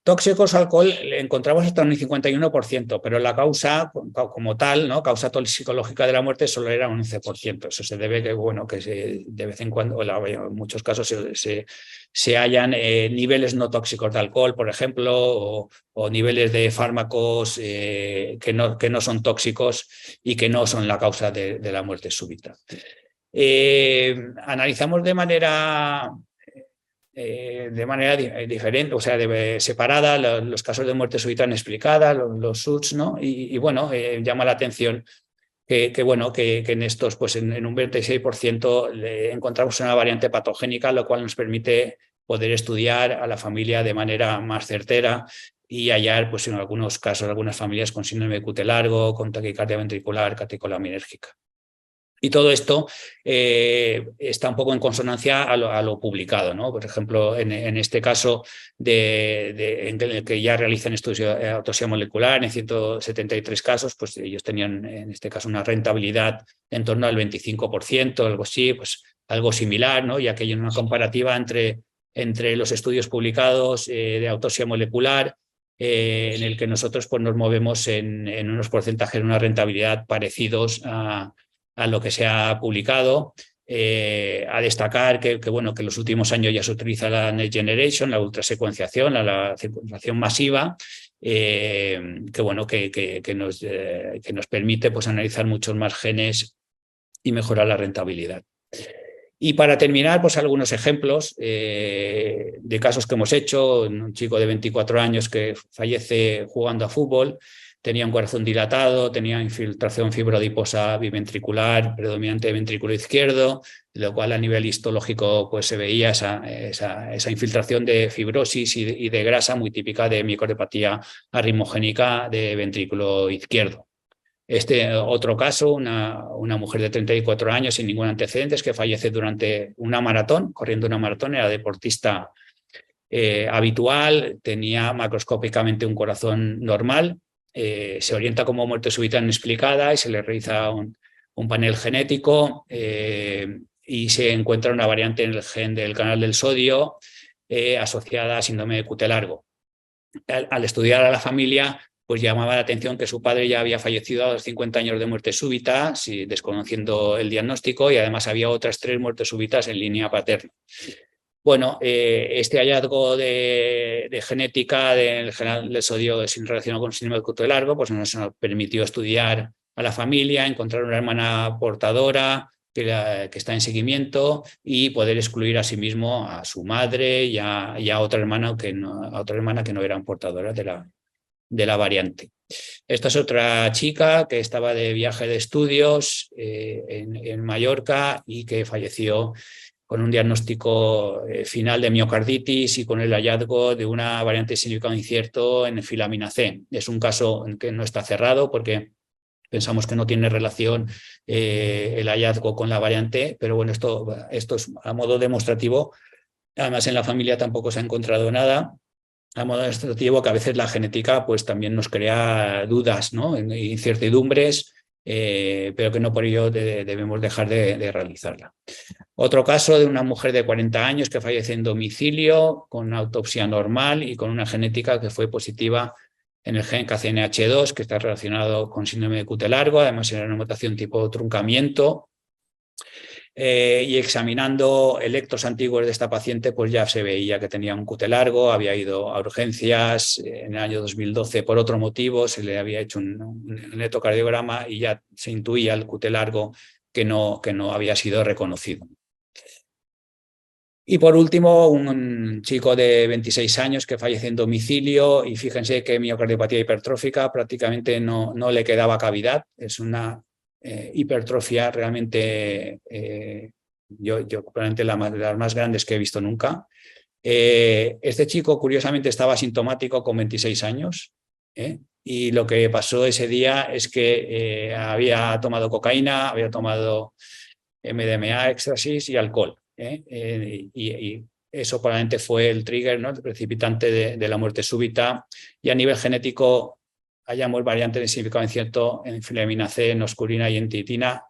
Tóxicos, alcohol, encontramos hasta un 51%, pero la causa como tal, ¿no?, causa toxicológica de la muerte, solo era un 11%. Eso se debe que, bueno, que de vez en cuando, en muchos casos, se hallan niveles no tóxicos de alcohol, por ejemplo, o niveles de fármacos que no son tóxicos y que no son la causa de la muerte súbita. Analizamos de manera diferente, o sea, separada, los casos de muerte súbita inexplicada, los SUDS, ¿no? Y bueno, llama la atención que en estos, pues en un 26% encontramos una variante patogénica, lo cual nos permite poder estudiar a la familia de manera más certera y hallar, pues en algunos casos, algunas familias con síndrome de QT largo, con taquicardia ventricular catecolinérgica. Y todo esto está un poco en consonancia a lo publicado, ¿no? Por ejemplo, en este caso en el que ya realizan estudios de autopsia molecular en 173 casos, pues ellos tenían en este caso una rentabilidad en torno al 25%, algo así, pues algo similar, ¿no? Ya que hay una comparativa entre los estudios publicados de autopsia molecular, en el que nosotros pues, nos movemos en unos porcentajes de una rentabilidad parecidos a lo que se ha publicado. A destacar que en los últimos años ya se utiliza la Next Generation, la ultrasecuenciación, la secuenciación masiva, que nos permite pues, analizar muchos más genes y mejorar la rentabilidad. Y para terminar, pues algunos ejemplos de casos que hemos hecho. Un chico de 24 años que fallece jugando a fútbol. tenía un corazón dilatado, tenía infiltración fibrodiposa biventricular, predominante de ventrículo izquierdo, lo cual a nivel histológico pues, se veía esa infiltración de fibrosis y de grasa muy típica de miocardiopatía arritmogénica de ventrículo izquierdo. Este otro caso, una mujer de 34 años sin ningún antecedente, que fallece durante una maratón, corriendo una maratón, era deportista habitual, tenía macroscópicamente un corazón normal, se orienta como muerte súbita inexplicada y se le realiza un panel genético y se encuentra una variante en el gen del canal del sodio asociada a síndrome de QT largo. Al estudiar a la familia, pues llamaba la atención que su padre ya había fallecido a los 50 años de muerte súbita, desconociendo el diagnóstico, y además había otras 3 muertes súbitas en línea paterna. Bueno, este hallazgo de genética del canal del sodio sin relacionado con el síndrome de QT largo, pues nos permitió estudiar a la familia, encontrar una hermana portadora que está en seguimiento y poder excluir asimismo a su madre y a otra hermana que no eran portadoras de la variante. Esta es otra chica que estaba de viaje de estudios en Mallorca y que falleció con un diagnóstico final de miocarditis y con el hallazgo de una variante de significado incierto en filamina C. Es un caso que no está cerrado porque pensamos que no tiene relación el hallazgo con la variante, pero bueno, esto es a modo demostrativo. Además, en la familia tampoco se ha encontrado nada. A modo demostrativo que a veces la genética pues, también nos crea dudas, ¿no? Incertidumbres, pero que no por ello debemos dejar de realizarla. Otro caso de una mujer de 40 años que fallece en domicilio con una autopsia normal y con una genética que fue positiva en el gen KCNH2, que está relacionado con síndrome de QT largo, además era una mutación tipo truncamiento. Y examinando electros antiguos de esta paciente, pues ya se veía que tenía un QT largo, había ido a urgencias en el año 2012 por otro motivo, se le había hecho un electrocardiograma y ya se intuía el QT largo que no había sido reconocido. Y por último, un chico de 26 años que fallece en domicilio y fíjense que miocardiopatía hipertrófica prácticamente no le quedaba cavidad, es una hipertrofia realmente, yo probablemente de las más grandes que he visto nunca. Este chico curiosamente estaba asintomático con 26 años y lo que pasó ese día es que había tomado cocaína, había tomado MDMA, éxtasis y alcohol. Y eso probablemente fue el trigger, ¿no? El precipitante de la muerte súbita. Y a nivel genético hallamos variantes de significado incierto en filamina C, en oscurina y en titina,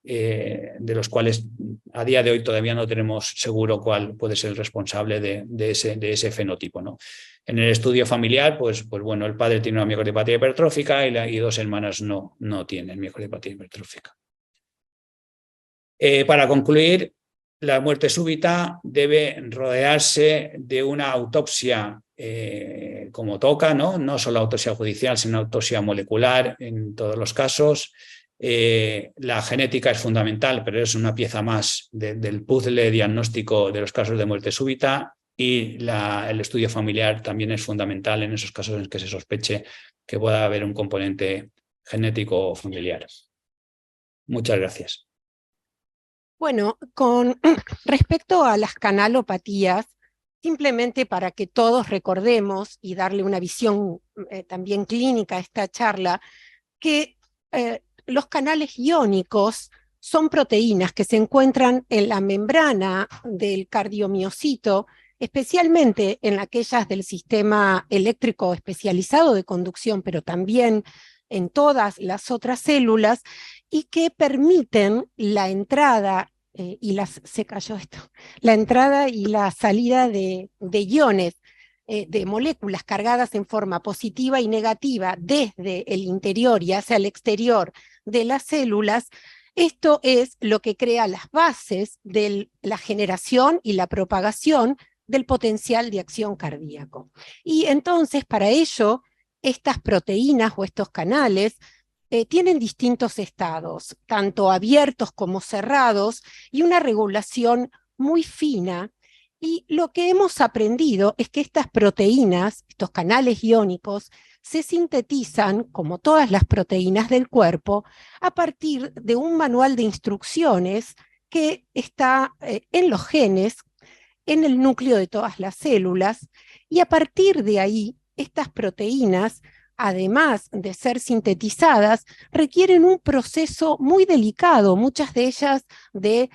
de los cuales a día de hoy todavía no tenemos seguro cuál puede ser el responsable de ese fenotipo, ¿no? En el estudio familiar, pues bueno, el padre tiene una miocardiopatía hipertrófica y 2 hermanas no tienen miocardiopatía hipertrófica. Para concluir, la muerte súbita debe rodearse de una autopsia como toca, no solo autopsia judicial, sino autopsia molecular en todos los casos. La genética es fundamental, pero es una pieza más del puzzle diagnóstico de los casos de muerte súbita, y el estudio familiar también es fundamental en esos casos en que se sospeche que pueda haber un componente genético familiar. Muchas gracias. Bueno, con respecto a las canalopatías, simplemente para que todos recordemos y darle una visión también clínica a esta charla, que los canales iónicos son proteínas que se encuentran en la membrana del cardiomiocito, especialmente en aquellas del sistema eléctrico especializado de conducción, pero también en todas las otras células, y que permiten la entrada la entrada y la salida de iones, de moléculas cargadas en forma positiva y negativa desde el interior y hacia el exterior de las células. Esto es lo que crea las bases de la generación y la propagación del potencial de acción cardíaco. Y entonces, para ello, estas proteínas o estos canales tienen distintos estados, tanto abiertos como cerrados, y una regulación muy fina. Y lo que hemos aprendido es que estas proteínas, estos canales iónicos, se sintetizan, como todas las proteínas del cuerpo, a partir de un manual de instrucciones que está en los genes, en el núcleo de todas las células, y a partir de ahí, estas proteínas, además de ser sintetizadas, requieren un proceso muy delicado, muchas de ellas de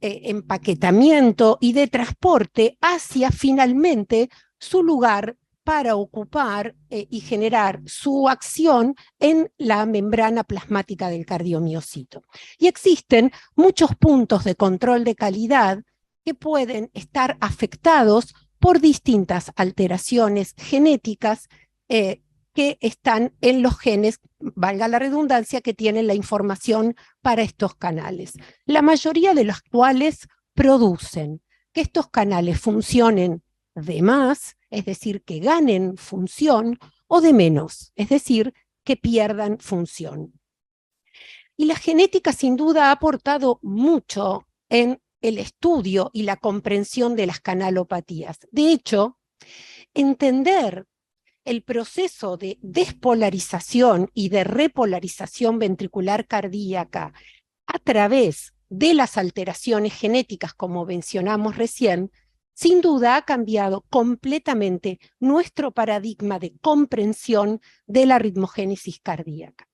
empaquetamiento y de transporte hacia finalmente su lugar para ocupar y generar su acción en la membrana plasmática del cardiomiocito. Y existen muchos puntos de control de calidad que pueden estar afectados por distintas alteraciones genéticas que están en los genes, valga la redundancia, que tienen la información para estos canales. La mayoría de los cuales producen que estos canales funcionen de más, es decir, que ganen función, o de menos, es decir, que pierdan función. Y la genética sin duda ha aportado mucho en el estudio y la comprensión de las canalopatías. De hecho, entender el proceso de despolarización y de repolarización ventricular cardíaca a través de las alteraciones genéticas, como mencionamos recién, sin duda ha cambiado completamente nuestro paradigma de comprensión de la ritmogénesis cardíaca.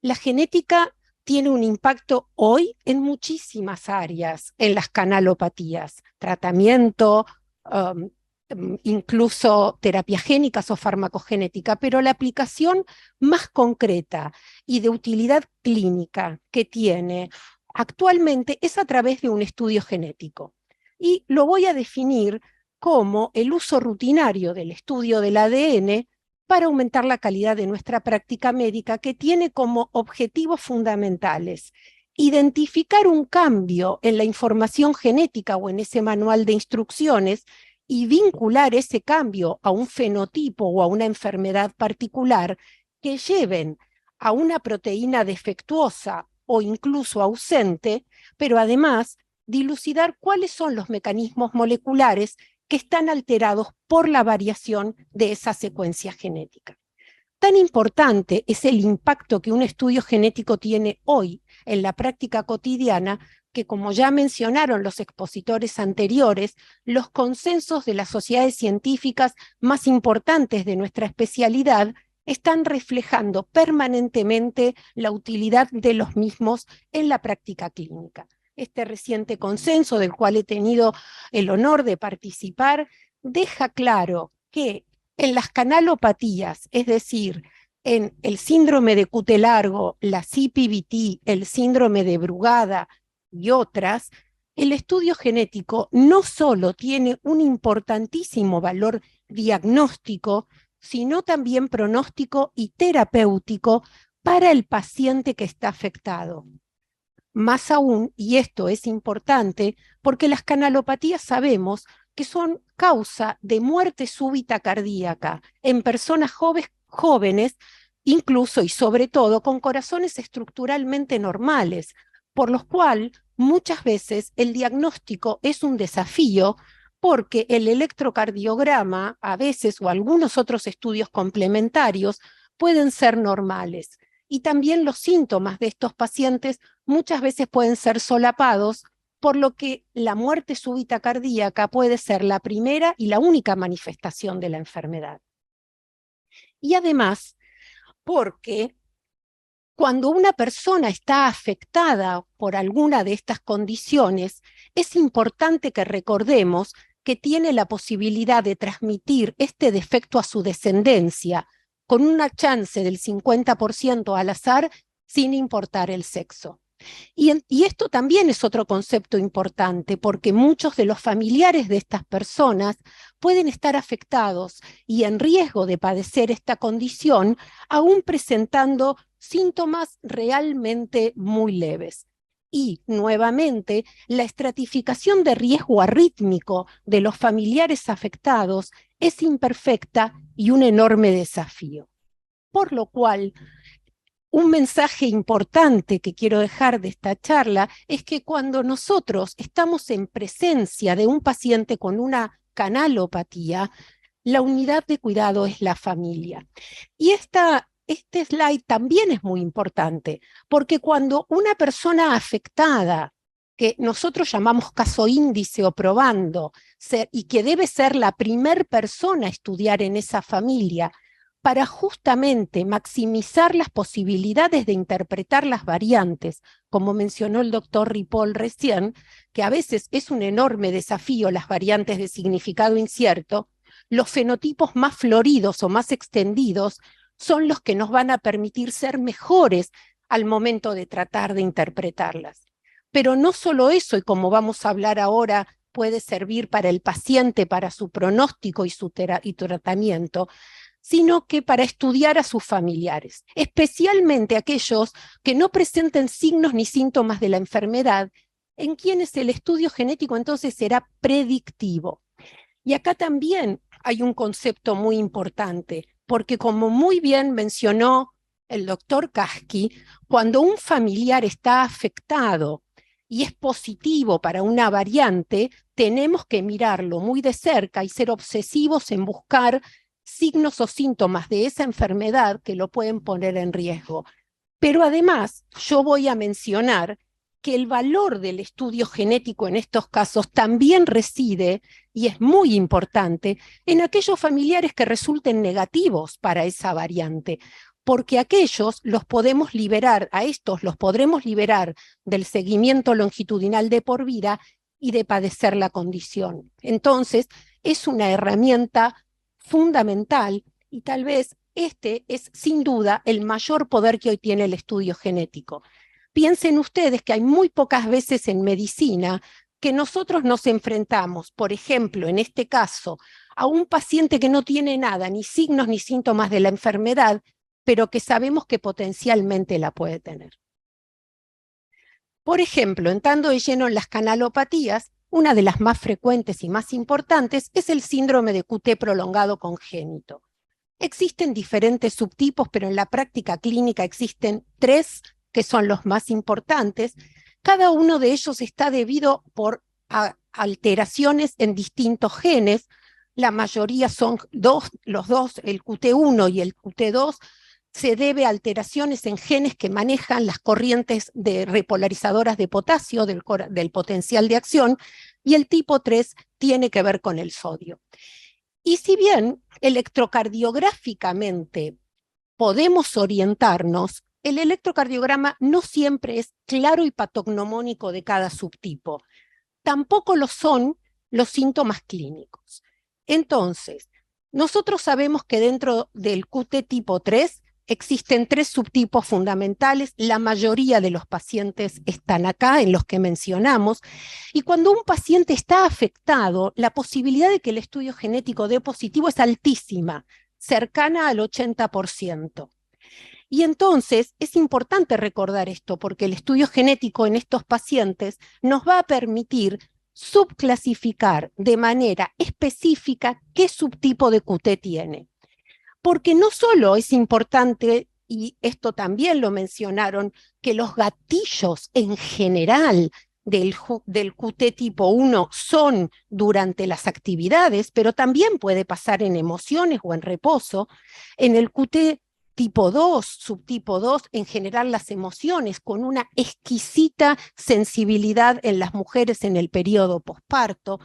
La genética tiene un impacto hoy en muchísimas áreas en las canalopatías, tratamiento, incluso terapias génicas o farmacogenética, pero la aplicación más concreta y de utilidad clínica que tiene actualmente es a través de un estudio genético. Y lo voy a definir como el uso rutinario del estudio del ADN para aumentar la calidad de nuestra práctica médica, que tiene como objetivos fundamentales identificar un cambio en la información genética o en ese manual de instrucciones y vincular ese cambio a un fenotipo o a una enfermedad particular que lleven a una proteína defectuosa o incluso ausente, pero además dilucidar cuáles son los mecanismos moleculares que están alterados por la variación de esa secuencia genética. Tan importante es el impacto que un estudio genético tiene hoy en la práctica cotidiana que, como ya mencionaron los expositores anteriores, los consensos de las sociedades científicas más importantes de nuestra especialidad están reflejando permanentemente la utilidad de los mismos en la práctica clínica. Este reciente consenso, del cual he tenido el honor de participar, deja claro que en las canalopatías, es decir, en el síndrome de Cuttet-Largo, la CPVT, el síndrome de Brugada y otras, el estudio genético no solo tiene un importantísimo valor diagnóstico, sino también pronóstico y terapéutico para el paciente que está afectado. Más aún, y esto es importante, porque las canalopatías sabemos que son causa de muerte súbita cardíaca en personas jóvenes, incluso y sobre todo con corazones estructuralmente normales, por lo cual muchas veces el diagnóstico es un desafío porque el electrocardiograma, a veces, o algunos otros estudios complementarios, pueden ser normales. Y también los síntomas de estos pacientes muchas veces pueden ser solapados, por lo que la muerte súbita cardíaca puede ser la primera y la única manifestación de la enfermedad. Y además, porque cuando una persona está afectada por alguna de estas condiciones, es importante que recordemos que tiene la posibilidad de transmitir este defecto a su descendencia, con una chance del 50% al azar, sin importar el sexo. Y esto también es otro concepto importante, porque muchos de los familiares de estas personas pueden estar afectados y en riesgo de padecer esta condición, aún presentando síntomas realmente muy leves. Y, nuevamente, la estratificación de riesgo arrítmico de los familiares afectados es imperfecta y un enorme desafío. Por lo cual, un mensaje importante que quiero dejar de esta charla es que cuando nosotros estamos en presencia de un paciente con una canalopatía, la unidad de cuidado es la familia. Y este slide también es muy importante, porque cuando una persona afectada, que nosotros llamamos caso índice o probando, y que debe ser la primer persona a estudiar en esa familia, para justamente maximizar las posibilidades de interpretar las variantes, como mencionó el doctor Ripoll recién, que a veces es un enorme desafío las variantes de significado incierto, los fenotipos más floridos o más extendidos son los que nos van a permitir ser mejores al momento de tratar de interpretarlas. Pero no solo eso, y como vamos a hablar ahora, puede servir para el paciente, para su pronóstico y su tratamiento, sino que para estudiar a sus familiares, especialmente aquellos que no presenten signos ni síntomas de la enfermedad, en quienes el estudio genético entonces será predictivo. Y acá también hay un concepto muy importante, porque como muy bien mencionó el doctor Kasky, cuando un familiar está afectado y es positivo para una variante, tenemos que mirarlo muy de cerca y ser obsesivos en buscar signos o síntomas de esa enfermedad que lo pueden poner en riesgo. Pero además, yo voy a mencionar que el valor del estudio genético en estos casos también reside, y es muy importante, en aquellos familiares que resulten negativos para esa variante, porque aquellos los podemos liberar, a estos los podremos liberar del seguimiento longitudinal de por vida y de padecer la condición. Entonces, es una herramienta fundamental y tal vez este es sin duda el mayor poder que hoy tiene el estudio genético. Piensen ustedes que hay muy pocas veces en medicina que nosotros nos enfrentamos, por ejemplo, en este caso, a un paciente que no tiene nada, ni signos ni síntomas de la enfermedad, pero que sabemos que potencialmente la puede tener. Por ejemplo, entrando de lleno en las canalopatías, una de las más frecuentes y más importantes es el síndrome de QT prolongado congénito. Existen diferentes subtipos, pero en la práctica clínica existen 3 que son los más importantes. Cada uno de ellos está debido por alteraciones en distintos genes. La mayoría son los dos, el QT1 y el QT2, se debe a alteraciones en genes que manejan las corrientes repolarizadoras de potasio del potencial de acción, y el tipo 3 tiene que ver con el sodio. Y si bien electrocardiográficamente podemos orientarnos, el electrocardiograma no siempre es claro y patognomónico de cada subtipo. Tampoco lo son los síntomas clínicos. Entonces, nosotros sabemos que dentro del QT tipo 3 existen 3 subtipos fundamentales. La mayoría de los pacientes están acá, en los que mencionamos, y cuando un paciente está afectado, la posibilidad de que el estudio genético dé positivo es altísima, cercana al 80%. Y entonces es importante recordar esto, porque el estudio genético en estos pacientes nos va a permitir subclasificar de manera específica qué subtipo de QT tiene. Porque no solo es importante, y esto también lo mencionaron, que los gatillos en general del QT tipo 1 son durante las actividades, pero también puede pasar en emociones o en reposo. En el QT tipo 2, subtipo 2, en general las emociones, con una exquisita sensibilidad en las mujeres en el periodo posparto,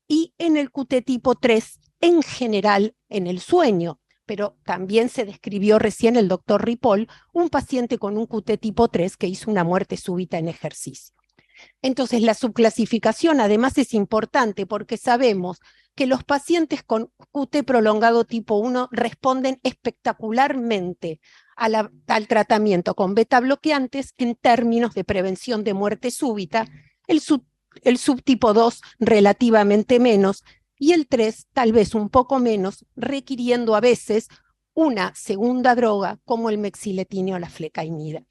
y en el QT tipo 3, en general en el sueño. Pero también se describió recién el doctor Ripoll, un paciente con un QT tipo 3 que hizo una muerte súbita en ejercicio. Entonces, la subclasificación además es importante porque sabemos que los pacientes con QT prolongado tipo 1 responden espectacularmente al tratamiento con beta bloqueantes en términos de prevención de muerte súbita, el subtipo 2 relativamente menos, y el 3 tal vez un poco menos, requiriendo a veces una segunda droga como el mexiletinio o la flecaimida.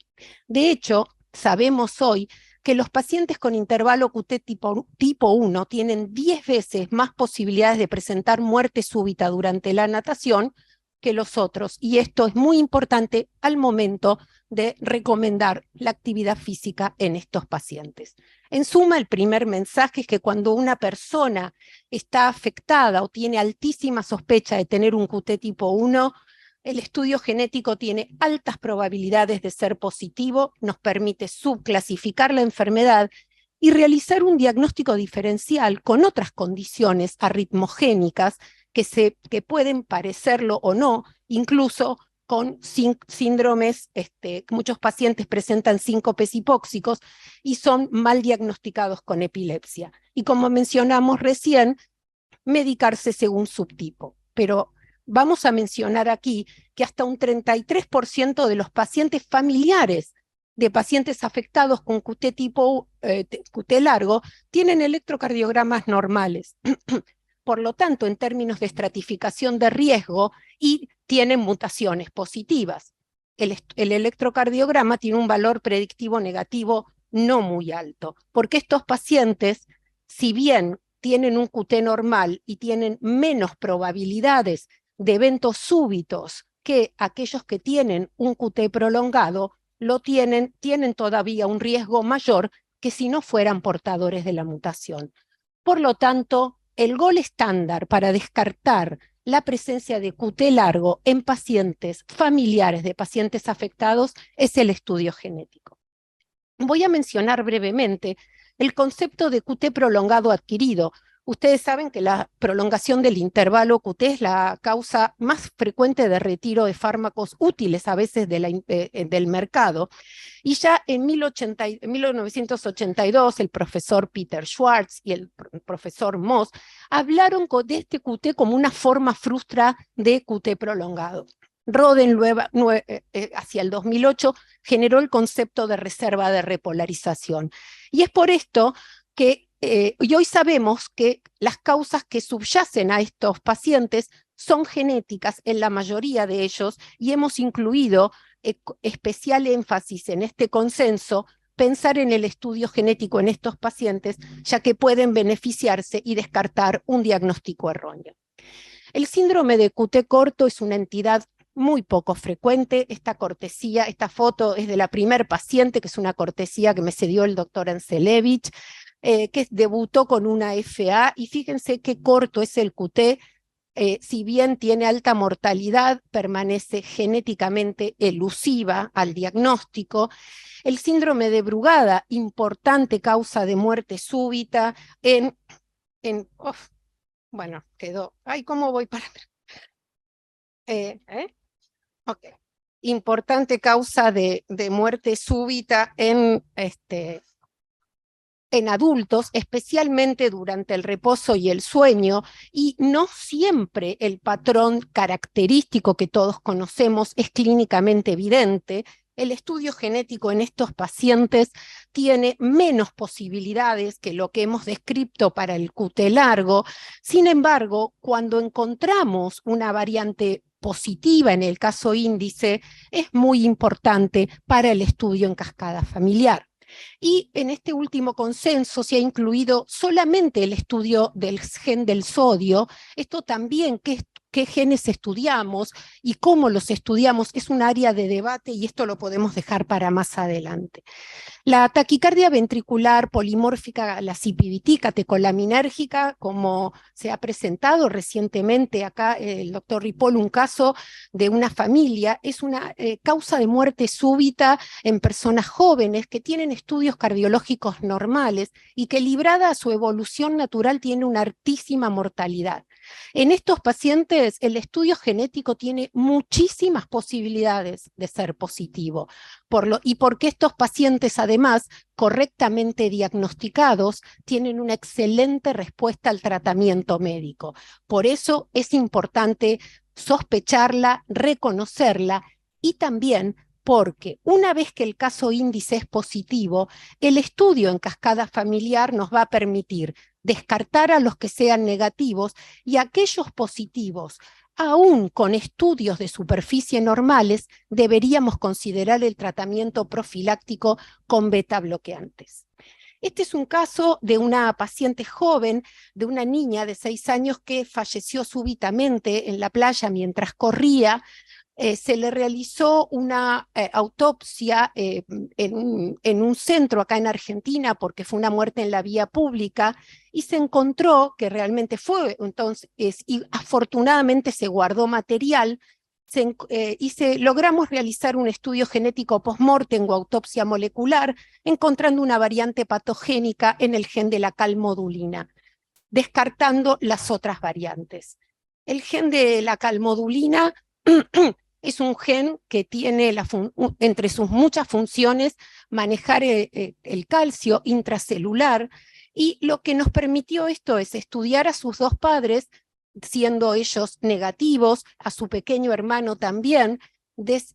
De hecho, sabemos hoy que los pacientes con intervalo QT tipo 1 tienen 10 veces más posibilidades de presentar muerte súbita durante la natación que los otros, y esto es muy importante al momento de recomendar la actividad física en estos pacientes. En suma, el primer mensaje es que cuando una persona está afectada o tiene altísima sospecha de tener un QT tipo 1, el estudio genético tiene altas probabilidades de ser positivo, nos permite subclasificar la enfermedad y realizar un diagnóstico diferencial con otras condiciones arritmogénicas que pueden parecerlo o no, incluso con síndromes, muchos pacientes presentan síncopes hipóxicos y son mal diagnosticados con epilepsia. Y como mencionamos recién, medicarse según subtipo. Pero vamos a mencionar aquí que hasta un 33% de los pacientes familiares de pacientes afectados con QT tipo QT largo tienen electrocardiogramas normales. Por lo tanto, en términos de estratificación de riesgo, y tienen mutaciones positivas. El electrocardiograma tiene un valor predictivo negativo no muy alto, porque estos pacientes, si bien tienen un QT normal y tienen menos probabilidades de eventos súbitos que aquellos que tienen un QT prolongado, tienen todavía un riesgo mayor que si no fueran portadores de la mutación. Por lo tanto, el gol estándar para descartar la presencia de QT largo en pacientes familiares de pacientes afectados es el estudio genético. Voy a mencionar brevemente el concepto de QT prolongado adquirido. Ustedes saben que la prolongación del intervalo QT es la causa más frecuente de retiro de fármacos útiles a veces del mercado. Y ya en 1982 el profesor Peter Schwartz y el profesor Moss hablaron de este QT como una forma frustra de QT prolongado. Roden hacia el 2008 generó el concepto de reserva de repolarización. Y es por esto que y hoy sabemos que las causas que subyacen a estos pacientes son genéticas en la mayoría de ellos, y hemos incluido especial énfasis en este consenso pensar en el estudio genético en estos pacientes, ya que pueden beneficiarse y descartar un diagnóstico erróneo. El síndrome de QT corto es una entidad muy poco frecuente. Esta foto es de la primer paciente, que es una cortesía que me cedió el doctor Anselevich, que debutó con una FA, y fíjense qué corto es el QT. Si bien tiene alta mortalidad, permanece genéticamente elusiva al diagnóstico. El síndrome de Brugada, importante causa de muerte súbita bueno, quedó. Ay, ¿cómo voy para ok. Importante causa de muerte súbita en adultos, especialmente durante el reposo y el sueño, y no siempre el patrón característico que todos conocemos es clínicamente evidente. El estudio genético en estos pacientes tiene menos posibilidades que lo que hemos descrito para el QT largo. Sin embargo, cuando encontramos una variante positiva en el caso índice, es muy importante para el estudio en cascada familiar. Y en este último consenso se ha incluido solamente el estudio del gen del sodio. Esto también, qué genes estudiamos y cómo los estudiamos, es un área de debate, y esto lo podemos dejar para más adelante. La taquicardia ventricular polimórfica, la CPVT catecolaminérgica, como se ha presentado recientemente acá el doctor Ripoll, un caso de una familia, es una causa de muerte súbita en personas jóvenes que tienen estudios cardiológicos normales y que, librada a su evolución natural, tiene una altísima mortalidad. En estos pacientes el estudio genético tiene muchísimas posibilidades de ser positivo, y porque estos pacientes, además, correctamente diagnosticados, tienen una excelente respuesta al tratamiento médico. Por eso es importante sospecharla, reconocerla, y también porque una vez que el caso índice es positivo, el estudio en cascada familiar nos va a permitir descartar a los que sean negativos, y aquellos positivos, aún con estudios de superficie normales, deberíamos considerar el tratamiento profiláctico con beta bloqueantes. Este es un caso de una paciente joven, de una niña de 6 años que falleció súbitamente en la playa mientras corría. Se le realizó una autopsia en un centro acá en Argentina porque fue una muerte en la vía pública y se encontró que realmente fue, entonces, y afortunadamente se guardó material logramos realizar un estudio genético post-mortem o autopsia molecular encontrando una variante patogénica en el gen de la calmodulina, descartando las otras variantes. El gen de la calmodulina es un gen que tiene entre sus muchas funciones manejar el calcio intracelular, y lo que nos permitió esto es estudiar a sus dos padres, siendo ellos negativos, a su pequeño hermano también.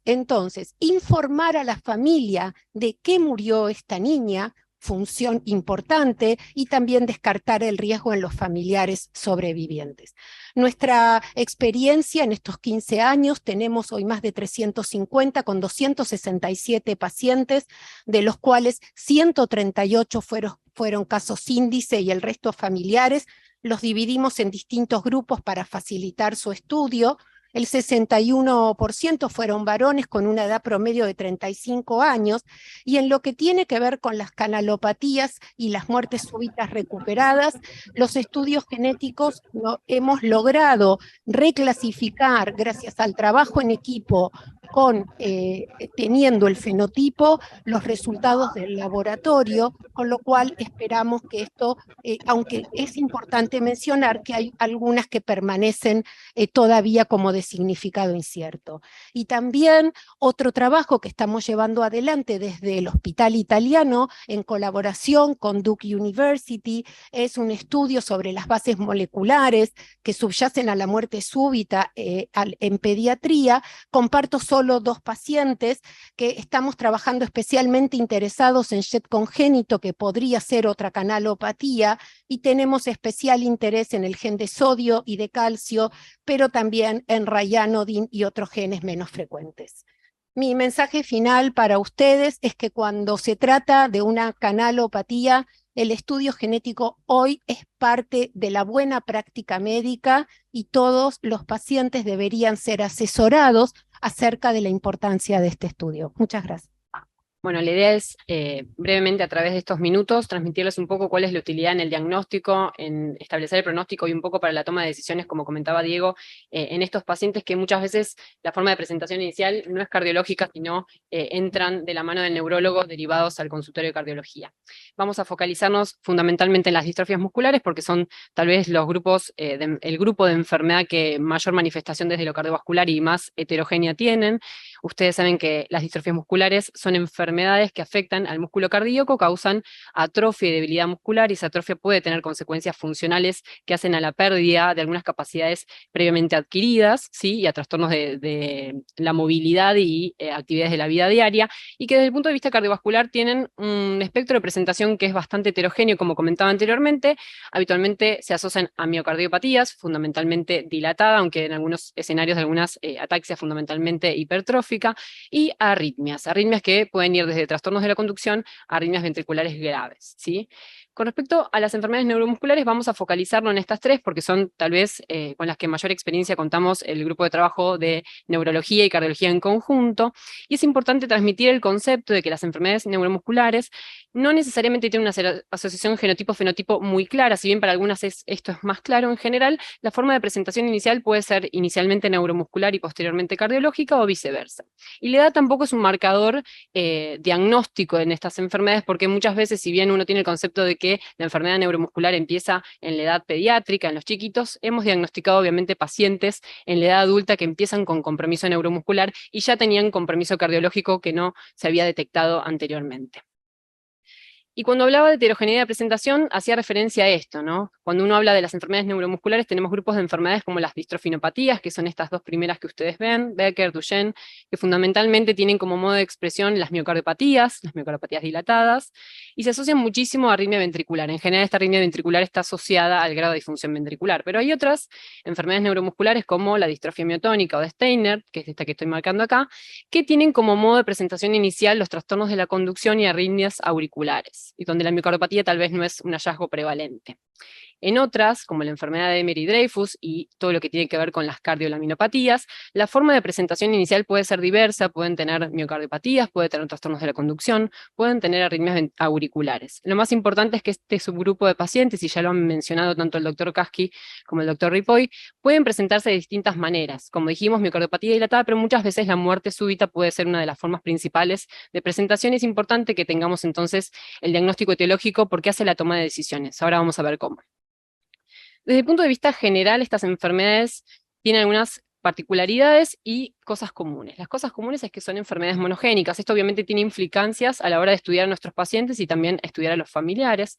Entonces, informar a la familia de qué murió esta niña, función importante, y también descartar el riesgo en los familiares sobrevivientes. Nuestra experiencia en estos 15 años, tenemos hoy más de 350 con 267 pacientes, de los cuales 138 fueron casos índice y el resto familiares. Los dividimos en distintos grupos para facilitar su estudio. El 61% fueron varones con una edad promedio de 35 años, y en lo que tiene que ver con las canalopatías y las muertes súbitas recuperadas, los estudios genéticos hemos logrado reclasificar, gracias al trabajo en equipo, teniendo el fenotipo, los resultados del laboratorio, con lo cual esperamos que esto, aunque es importante mencionar que hay algunas que permanecen todavía como de significado incierto. Y también otro trabajo que estamos llevando adelante desde el Hospital Italiano en colaboración con Duke University es un estudio sobre las bases moleculares que subyacen a la muerte súbita en pediatría. Comparto solo 2 pacientes que estamos trabajando especialmente interesados en SHED congénito, que podría ser otra canalopatía, y tenemos especial interés en el gen de sodio y de calcio, pero también en ryanodin y otros genes menos frecuentes. Mi mensaje final para ustedes es que cuando se trata de una canalopatía, el estudio genético hoy es parte de la buena práctica médica y todos los pacientes deberían ser asesorados acerca de la importancia de este estudio. Muchas gracias. Bueno, la idea es brevemente a través de estos minutos transmitirles un poco cuál es la utilidad en el diagnóstico, en establecer el pronóstico y un poco para la toma de decisiones, como comentaba Diego, en estos pacientes que muchas veces la forma de presentación inicial no es cardiológica, sino entran de la mano del neurólogo derivados al consultorio de cardiología. Vamos a focalizarnos fundamentalmente en las distrofias musculares porque son tal vez los grupos, el grupo de enfermedad que mayor manifestación desde lo cardiovascular y más heterogénea tienen. Ustedes saben que las distrofias musculares son enfermedades que afectan al músculo cardíaco, causan atrofia y debilidad muscular, y esa atrofia puede tener consecuencias funcionales que hacen a la pérdida de algunas capacidades previamente adquiridas, ¿sí? Y a trastornos de la movilidad y actividades de la vida diaria, y que desde el punto de vista cardiovascular tienen un espectro de presentación que es bastante heterogéneo, como comentaba anteriormente. Habitualmente se asocian a miocardiopatías, fundamentalmente dilatada, aunque en algunos escenarios de algunas ataxias fundamentalmente hipertrófica, y arritmias que pueden ir desde trastornos de la conducción a arritmias ventriculares graves, ¿sí? Con respecto a las enfermedades neuromusculares, vamos a focalizarnos en estas 3 porque son tal vez con las que mayor experiencia contamos el grupo de trabajo de neurología y cardiología en conjunto, y es importante transmitir el concepto de que las enfermedades neuromusculares no necesariamente tienen una asociación genotipo-fenotipo muy clara, si bien para algunas esto es más claro. En general, la forma de presentación inicial puede ser inicialmente neuromuscular y posteriormente cardiológica o viceversa. Y la edad tampoco es un marcador diagnóstico en estas enfermedades, porque muchas veces, si bien uno tiene el concepto de que la enfermedad neuromuscular empieza en la edad pediátrica, en los chiquitos, hemos diagnosticado obviamente pacientes en la edad adulta que empiezan con compromiso neuromuscular y ya tenían compromiso cardiológico que no se había detectado anteriormente. Y cuando hablaba de heterogeneidad de presentación, hacía referencia a esto, ¿no? Cuando uno habla de las enfermedades neuromusculares, tenemos grupos de enfermedades como las distrofinopatías, que son estas 2 primeras que ustedes ven, Becker, Duchenne, que fundamentalmente tienen como modo de expresión las miocardiopatías dilatadas, y se asocian muchísimo a arritmia ventricular. En general, esta arritmia ventricular está asociada al grado de disfunción ventricular, pero hay otras enfermedades neuromusculares como la distrofia miotónica o de Steiner, que es esta que estoy marcando acá, que tienen como modo de presentación inicial los trastornos de la conducción y arritmias auriculares. mujeres, y donde la miocardiopatía tal vez no es un hallazgo prevalente. En otras, como la enfermedad de Emery-Dreifuss y todo lo que tiene que ver con las cardiolaminapatías, la forma de presentación inicial puede ser diversa, pueden tener miocardiopatías, pueden tener trastornos de la conducción, pueden tener arritmias auriculares. Lo más importante es que este subgrupo de pacientes, y ya lo han mencionado tanto el doctor Kasky como el doctor Ripoll, pueden presentarse de distintas maneras. Como dijimos, miocardiopatía dilatada, pero muchas veces la muerte súbita puede ser una de las formas principales de presentación. Es importante que tengamos entonces el diagnóstico etiológico porque hace la toma de decisiones. Ahora vamos a ver cómo. Desde el punto de vista general, estas enfermedades tienen algunas particularidades y cosas comunes. Las cosas comunes es que son enfermedades monogénicas. Esto obviamente tiene implicancias a la hora de estudiar a nuestros pacientes y también estudiar a los familiares.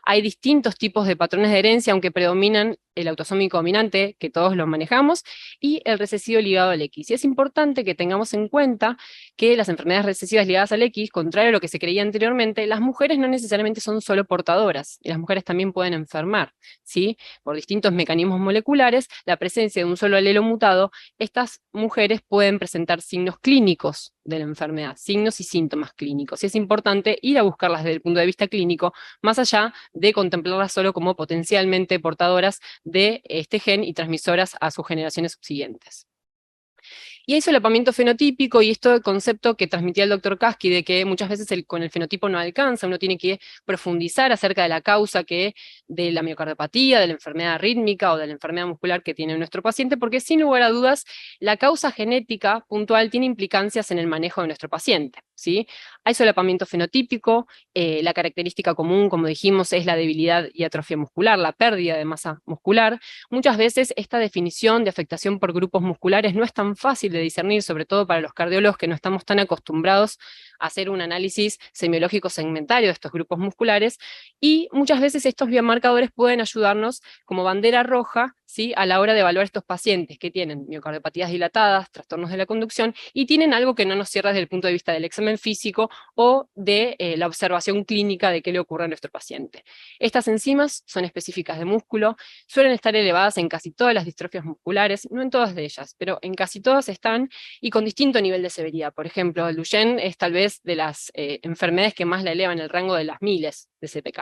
Hay distintos tipos de patrones de herencia, aunque predominan el autosómico dominante, que todos lo manejamos, y el recesivo ligado al X. Y es importante que tengamos en cuenta que las enfermedades recesivas ligadas al X, contrario a lo que se creía anteriormente, las mujeres no necesariamente son solo portadoras, y las mujeres también pueden enfermar, ¿sí? Por distintos mecanismos moleculares, la presencia de un solo alelo mutado, estas mujeres pueden presentar signos clínicos de la enfermedad, signos y síntomas clínicos. Y es importante ir a buscarlas desde el punto de vista clínico, más allá de contemplarlas solo como potencialmente portadoras de este gen y transmisoras a sus generaciones subsiguientes. Y hay solapamiento fenotípico, y esto el concepto que transmitía el doctor Kasky, de que muchas veces con el fenotipo no alcanza, uno tiene que profundizar acerca de la causa de la miocardiopatía, de la enfermedad arrítmica o de la enfermedad muscular que tiene nuestro paciente, porque sin lugar a dudas, la causa genética puntual tiene implicancias en el manejo de nuestro paciente, ¿sí? Hay solapamiento fenotípico, la característica común, como dijimos, es la debilidad y atrofia muscular, la pérdida de masa muscular. Muchas veces esta definición de afectación por grupos musculares no es tan fácil de discernir, sobre todo para los cardiólogos que no estamos tan acostumbrados a hacer un análisis semiológico segmentario de estos grupos musculares, y muchas veces estos biomarcadores pueden ayudarnos como bandera roja, ¿sí?, a la hora de evaluar estos pacientes que tienen miocardiopatías dilatadas, trastornos de la conducción, y tienen algo que no nos cierra desde el punto de vista del examen físico o de la observación clínica de qué le ocurre a nuestro paciente. Estas enzimas son específicas de músculo, suelen estar elevadas en casi todas las distrofias musculares, no en todas de ellas, pero en casi todas están, y con distinto nivel de severidad. Por ejemplo, el Duchenne es tal vez de las enfermedades que más la elevan en el rango de las miles de CPK.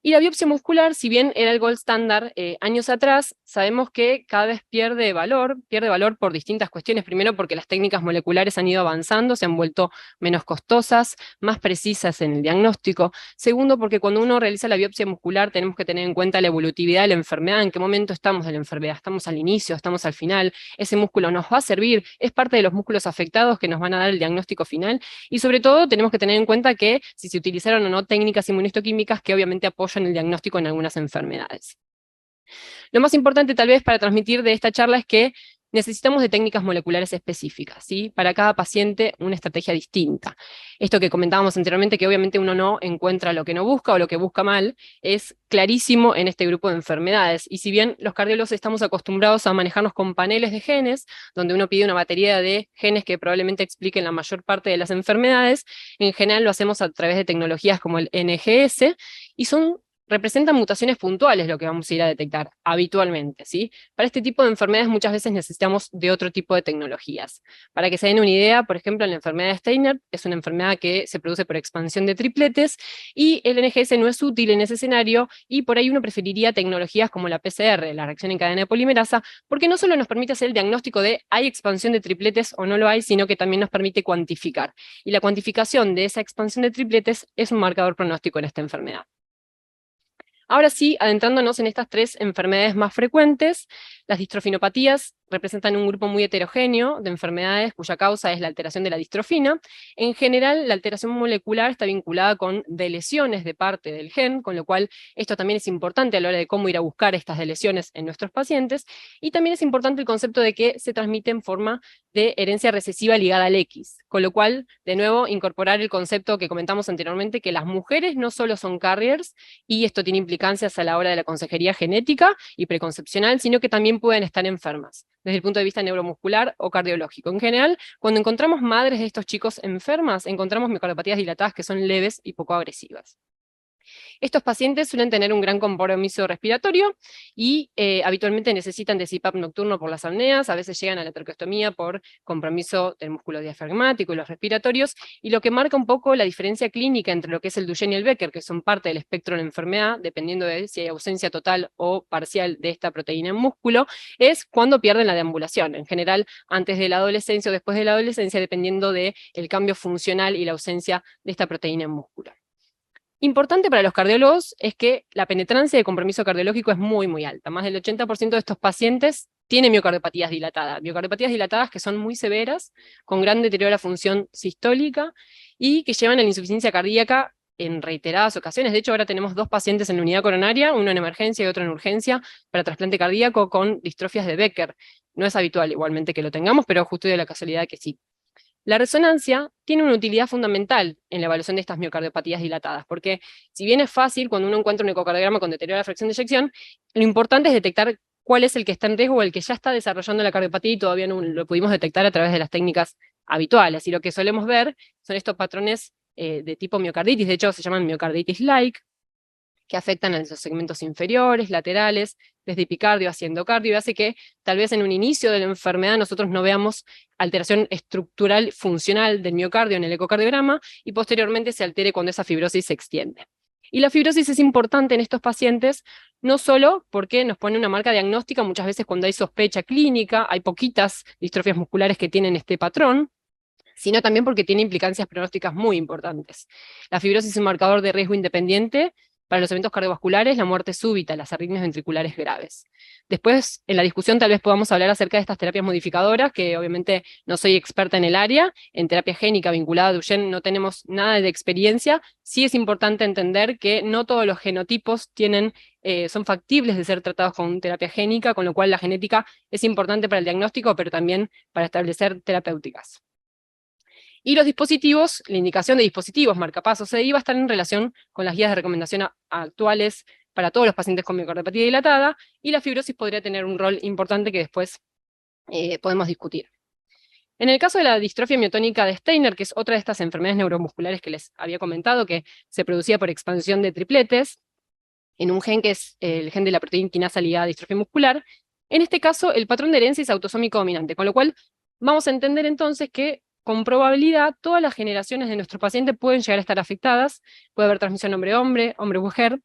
Y la biopsia muscular, si bien era el gold standard años atrás, sabemos que cada vez pierde valor por distintas cuestiones. Primero, porque las técnicas moleculares han ido avanzando, se han vuelto menos costosas, más precisas en el diagnóstico. Segundo, porque cuando uno realiza la biopsia muscular tenemos que tener en cuenta la evolutividad de la enfermedad, en qué momento estamos de la enfermedad, estamos al inicio, estamos al final, ese músculo nos va a servir, es parte de los músculos afectados que nos van a dar el diagnóstico final, y sobre todo tenemos que tener en cuenta que si se utilizaron o no técnicas inmunistoquímicas que obviamente apoyan el diagnóstico en algunas enfermedades. Lo más importante tal vez para transmitir de esta charla es que necesitamos de técnicas moleculares específicas, ¿sí? Para cada paciente una estrategia distinta. Esto que comentábamos anteriormente, que obviamente uno no encuentra lo que no busca o lo que busca mal, es clarísimo en este grupo de enfermedades. Y si bien los cardiólogos estamos acostumbrados a manejarnos con paneles de genes, donde uno pide una batería de genes que probablemente expliquen la mayor parte de las enfermedades, en general lo hacemos a través de tecnologías como el NGS, y representan mutaciones puntuales lo que vamos a ir a detectar habitualmente, ¿sí? Para este tipo de enfermedades muchas veces necesitamos de otro tipo de tecnologías. Para que se den una idea, por ejemplo, la enfermedad de Steiner es una enfermedad que se produce por expansión de tripletes, y el NGS no es útil en ese escenario, y por ahí uno preferiría tecnologías como la PCR, la reacción en cadena de polimerasa, porque no solo nos permite hacer el diagnóstico de hay expansión de tripletes o no lo hay, sino que también nos permite cuantificar. Y la cuantificación de esa expansión de tripletes es un marcador pronóstico en esta enfermedad. Ahora sí, adentrándonos en estas tres enfermedades más frecuentes, las distrofinopatías representan un grupo muy heterogéneo de enfermedades cuya causa es la alteración de la distrofina. En general, la alteración molecular está vinculada con deleciones de parte del gen, con lo cual esto también es importante a la hora de cómo ir a buscar estas deleciones en nuestros pacientes, y también es importante el concepto de que se transmite en forma de herencia recesiva ligada al X, con lo cual, de nuevo, incorporar el concepto que comentamos anteriormente, que las mujeres no solo son carriers, y esto tiene implicancias a la hora de la consejería genética y preconcepcional, sino que también pueden estar enfermas, desde el punto de vista neuromuscular o cardiológico. En general, cuando encontramos madres de estos chicos enfermas, encontramos miocardiopatías dilatadas que son leves y poco agresivas. Estos pacientes suelen tener un gran compromiso respiratorio y habitualmente necesitan de CPAP nocturno por las apneas, a veces llegan a la traqueostomía por compromiso del músculo diafragmático y los respiratorios, y lo que marca un poco la diferencia clínica entre lo que es el Duchenne y el Becker, que son parte del espectro de la enfermedad, dependiendo de si hay ausencia total o parcial de esta proteína en músculo, es cuando pierden la deambulación, en general antes de la adolescencia o después de la adolescencia, dependiendo del cambio funcional y la ausencia de esta proteína en músculo. Importante para los cardiólogos es que la penetrancia de compromiso cardiológico es muy, muy alta. Más del 80% de estos pacientes tienen miocardiopatías dilatadas que son muy severas, con gran deterioro de la función sistólica y que llevan a la insuficiencia cardíaca en reiteradas ocasiones. De hecho, ahora tenemos 2 pacientes en la unidad coronaria, uno en emergencia y otro en urgencia, para trasplante cardíaco con distrofias de Becker. No es habitual igualmente que lo tengamos, pero justo de la casualidad que sí. La resonancia tiene una utilidad fundamental en la evaluación de estas miocardiopatías dilatadas, porque si bien es fácil cuando uno encuentra un ecocardiograma con deterioro de la fracción de eyección, lo importante es detectar cuál es el que está en riesgo o el que ya está desarrollando la cardiopatía y todavía no lo pudimos detectar a través de las técnicas habituales. Y lo que solemos ver son estos patrones de tipo miocarditis, de hecho se llaman miocarditis-like, que afectan a los segmentos inferiores, laterales, desde epicardio hacia endocardio, y hace que tal vez en un inicio de la enfermedad nosotros no veamos alteración estructural funcional del miocardio en el ecocardiograma, y posteriormente se altere cuando esa fibrosis se extiende. Y la fibrosis es importante en estos pacientes, no solo porque nos pone una marca diagnóstica, muchas veces cuando hay sospecha clínica, hay poquitas distrofias musculares que tienen este patrón, sino también porque tiene implicancias pronósticas muy importantes. La fibrosis es un marcador de riesgo independiente para los eventos cardiovasculares, la muerte súbita, las arritmias ventriculares graves. Después, en la discusión tal vez podamos hablar acerca de estas terapias modificadoras, que obviamente no soy experta en el área, en terapia génica vinculada a Duchenne no tenemos nada de experiencia. Sí es importante entender que no todos los genotipos son factibles de ser tratados con terapia génica, con lo cual la genética es importante para el diagnóstico, pero también para establecer terapéuticas. Y los dispositivos, la indicación de dispositivos, marcapasos CDI, va a estar en relación con las guías de recomendación actuales para todos los pacientes con miocardiopatia dilatada, y la fibrosis podría tener un rol importante que después podemos discutir. En el caso de la distrofia miotónica de Steiner, que es otra de estas enfermedades neuromusculares que les había comentado, que se producía por expansión de tripletes, en un gen que es el gen de la proteína quinasa ligada a distrofia muscular, en este caso el patrón de herencia es autosómico dominante, con lo cual vamos a entender entonces que con probabilidad todas las generaciones de nuestro paciente pueden llegar a estar afectadas, puede haber transmisión hombre-hombre, hombre-mujer,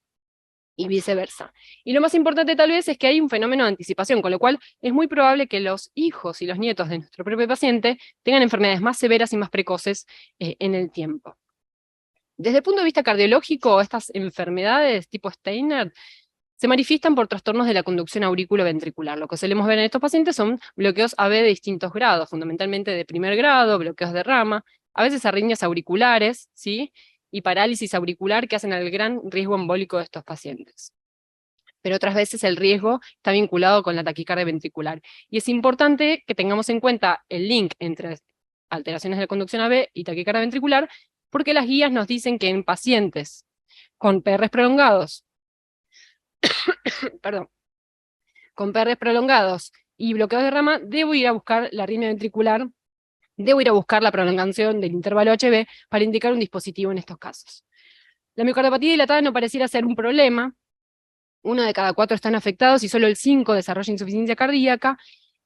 y viceversa. Y lo más importante tal vez es que hay un fenómeno de anticipación, con lo cual es muy probable que los hijos y los nietos de nuestro propio paciente tengan enfermedades más severas y más precoces en el tiempo. Desde el punto de vista cardiológico, estas enfermedades tipo Steiner se manifiestan por trastornos de la conducción auriculoventricular. Lo que solemos ver en estos pacientes son bloqueos AB de distintos grados, fundamentalmente de primer grado, bloqueos de rama, a veces arritmias auriculares, ¿sí? Y parálisis auricular que hacen al gran riesgo embólico de estos pacientes. Pero otras veces el riesgo está vinculado con la taquicardia ventricular. Y es importante que tengamos en cuenta el link entre alteraciones de la conducción AB y taquicardia ventricular, porque las guías nos dicen que en pacientes con PRs prolongados, perdón, con PRs prolongados y bloqueos de rama, debo ir a buscar la arritmia ventricular, debo ir a buscar la prolongación del intervalo HB para indicar un dispositivo en estos casos. La miocardiopatía dilatada no pareciera ser un problema, 1 de cada 4 están afectados y solo el 5 desarrolla insuficiencia cardíaca,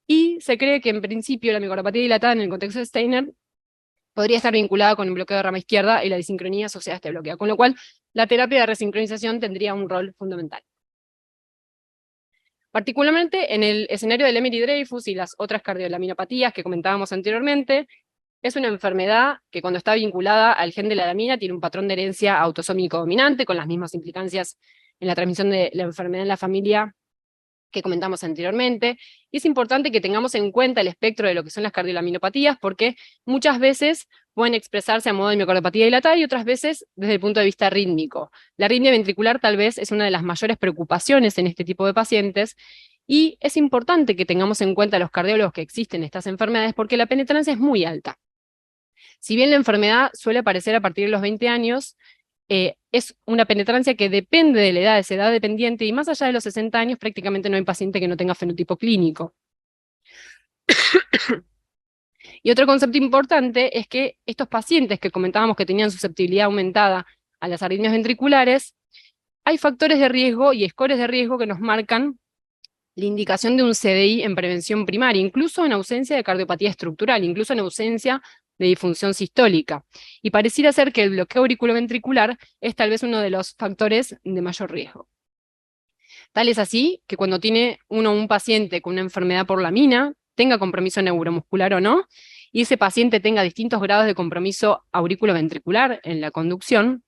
y se cree que en principio la miocardiopatía dilatada en el contexto de Steiner podría estar vinculada con el bloqueo de rama izquierda y la disincronía asociada a este bloqueo, con lo cual la terapia de resincronización tendría un rol fundamental. Particularmente en el escenario del Emery-Dreifuss y las otras cardiolamiноpatías que comentábamos anteriormente, es una enfermedad que cuando está vinculada al gen de la lamina tiene un patrón de herencia autosómico dominante, con las mismas implicancias en la transmisión de la enfermedad en la familia que comentamos anteriormente, y es importante que tengamos en cuenta el espectro de lo que son las cardiolaminopatías, porque muchas veces pueden expresarse a modo de miocardiopatía dilatada y otras veces desde el punto de vista rítmico. La arritmia ventricular tal vez es una de las mayores preocupaciones en este tipo de pacientes, y es importante que tengamos en cuenta los cardiólogos que existen estas enfermedades porque la penetrancia es muy alta. Si bien la enfermedad suele aparecer a partir de los 20 años, es una penetrancia que depende de la edad, es edad dependiente, y más allá de los 60 años prácticamente no hay paciente que no tenga fenotipo clínico. Y otro concepto importante es que estos pacientes que comentábamos que tenían susceptibilidad aumentada a las arritmias ventriculares, hay factores de riesgo y scores de riesgo que nos marcan la indicación de un CDI en prevención primaria, incluso en ausencia de cardiopatía estructural, incluso en ausencia de disfunción sistólica. Y pareciera ser que el bloqueo auriculoventricular es tal vez uno de los factores de mayor riesgo. Tal es así que cuando tiene un paciente con una enfermedad por lamina, tenga compromiso neuromuscular o no, y ese paciente tenga distintos grados de compromiso auriculoventricular en la conducción,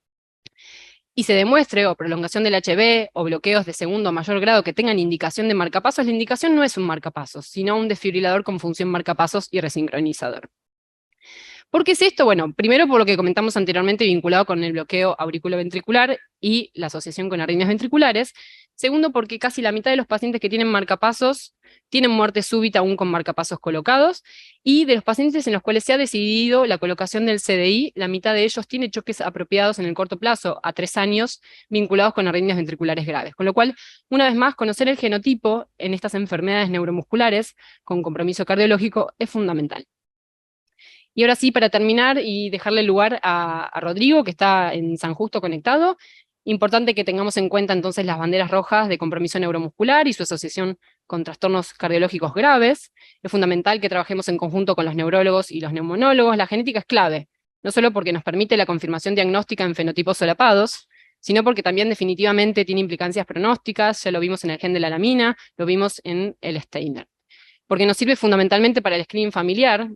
y se demuestre o prolongación del HB o bloqueos de segundo o mayor grado que tengan indicación de marcapasos, la indicación no es un marcapasos, sino un desfibrilador con función marcapasos y resincronizador. ¿Por qué es esto? Bueno, primero por lo que comentamos anteriormente vinculado con el bloqueo auriculoventricular y la asociación con arritmias ventriculares. Segundo, porque casi la mitad de los pacientes que tienen marcapasos tienen muerte súbita aún con marcapasos colocados, y de los pacientes en los cuales se ha decidido la colocación del CDI, la mitad de ellos tiene choques apropiados en el corto plazo, a 3 años, vinculados con arritmias ventriculares graves. Con lo cual, una vez más, conocer el genotipo en estas enfermedades neuromusculares con compromiso cardiológico es fundamental. Y ahora sí, para terminar y dejarle lugar a Rodrigo, que está en San Justo conectado, importante que tengamos en cuenta entonces las banderas rojas de compromiso neuromuscular y su asociación con trastornos cardiológicos graves. Es fundamental que trabajemos en conjunto con los neurólogos y los neumonólogos. La genética es clave, no solo porque nos permite la confirmación diagnóstica en fenotipos solapados, sino porque también definitivamente tiene implicancias pronósticas, ya lo vimos en el gen de la lamina, lo vimos en el Steiner. Porque nos sirve fundamentalmente para el screening familiar,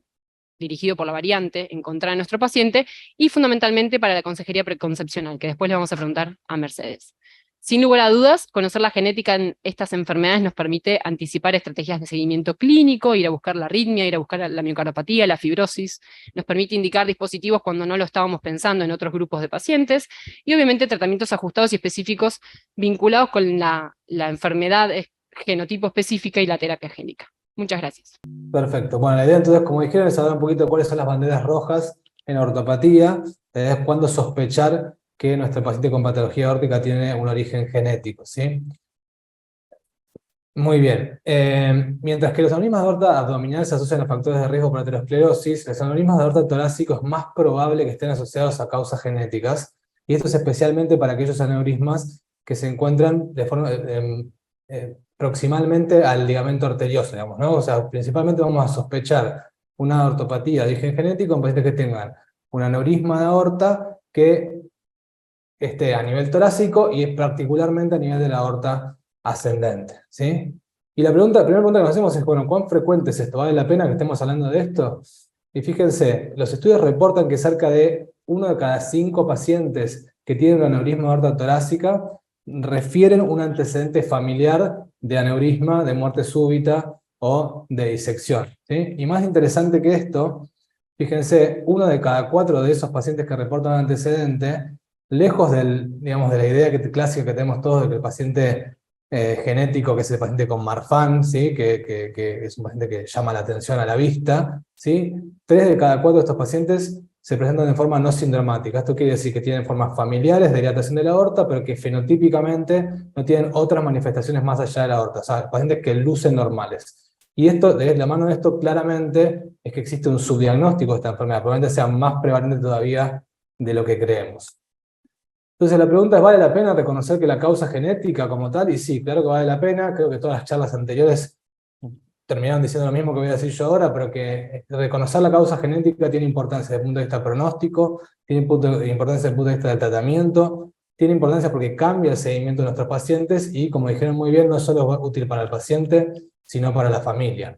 dirigido por la variante, encontrada en nuestro paciente, y fundamentalmente para la consejería preconcepcional, que después le vamos a preguntar a Mercedes. Sin lugar a dudas, conocer la genética en estas enfermedades nos permite anticipar estrategias de seguimiento clínico, ir a buscar la arritmia, ir a buscar la miocardiopatía, la fibrosis, nos permite indicar dispositivos cuando no lo estábamos pensando en otros grupos de pacientes, y obviamente tratamientos ajustados y específicos vinculados con la enfermedad genotipo específica y la terapia génica. Muchas gracias. Perfecto. Bueno, la idea entonces, como dijeron, es saber un poquito cuáles son las banderas rojas en ortopatía, es cuándo sospechar que nuestro paciente con patología aórtica tiene un origen genético, ¿sí? Muy bien. Mientras que los aneurismas de aorta abdominal se asocian a factores de riesgo por aterosclerosis, los aneurismas de aorta torácico es más probable que estén asociados a causas genéticas, y esto es especialmente para aquellos aneurismas que se encuentran de forma proximalmente al ligamento arterioso, digamos, ¿no? O sea, principalmente vamos a sospechar una aortopatía de origen genético en pacientes que tengan un aneurisma de aorta que esté a nivel torácico y particularmente a nivel de la aorta ascendente, ¿sí? Y la primera pregunta que nos hacemos es, bueno, ¿cuán frecuente es esto? ¿Vale la pena que estemos hablando de esto? Y fíjense, los estudios reportan que cerca de 1 de cada 5 pacientes que tienen un aneurisma de aorta torácica refieren un antecedente familiar de aneurisma, de muerte súbita o de disección, ¿sí? Y más interesante que esto, fíjense, 1 de cada 4 de esos pacientes que reportan un antecedente, lejos digamos, de la idea clásica que tenemos todos de que el paciente genético, que es el paciente con Marfan, ¿sí? que es un paciente que llama la atención a la vista, ¿sí? 3 de cada 4 de estos pacientes se presentan de forma no sindromática. Esto quiere decir que tienen formas familiares de dilatación de la aorta, pero que fenotípicamente no tienen otras manifestaciones más allá de la aorta, o sea, pacientes que lucen normales. Y esto, de la mano de esto, claramente es que existe un subdiagnóstico de esta enfermedad, probablemente sea más prevalente todavía de lo que creemos. Entonces la pregunta es, ¿vale la pena reconocer que la causa genética como tal? Y sí, claro que vale la pena. Creo que todas las charlas anteriores terminaron diciendo lo mismo que voy a decir yo ahora, pero que reconocer la causa genética tiene importancia desde el punto de vista pronóstico, tiene importancia desde el punto de vista del tratamiento, tiene importancia porque cambia el seguimiento de nuestros pacientes y, como dijeron muy bien, no solo es útil para el paciente, sino para la familia.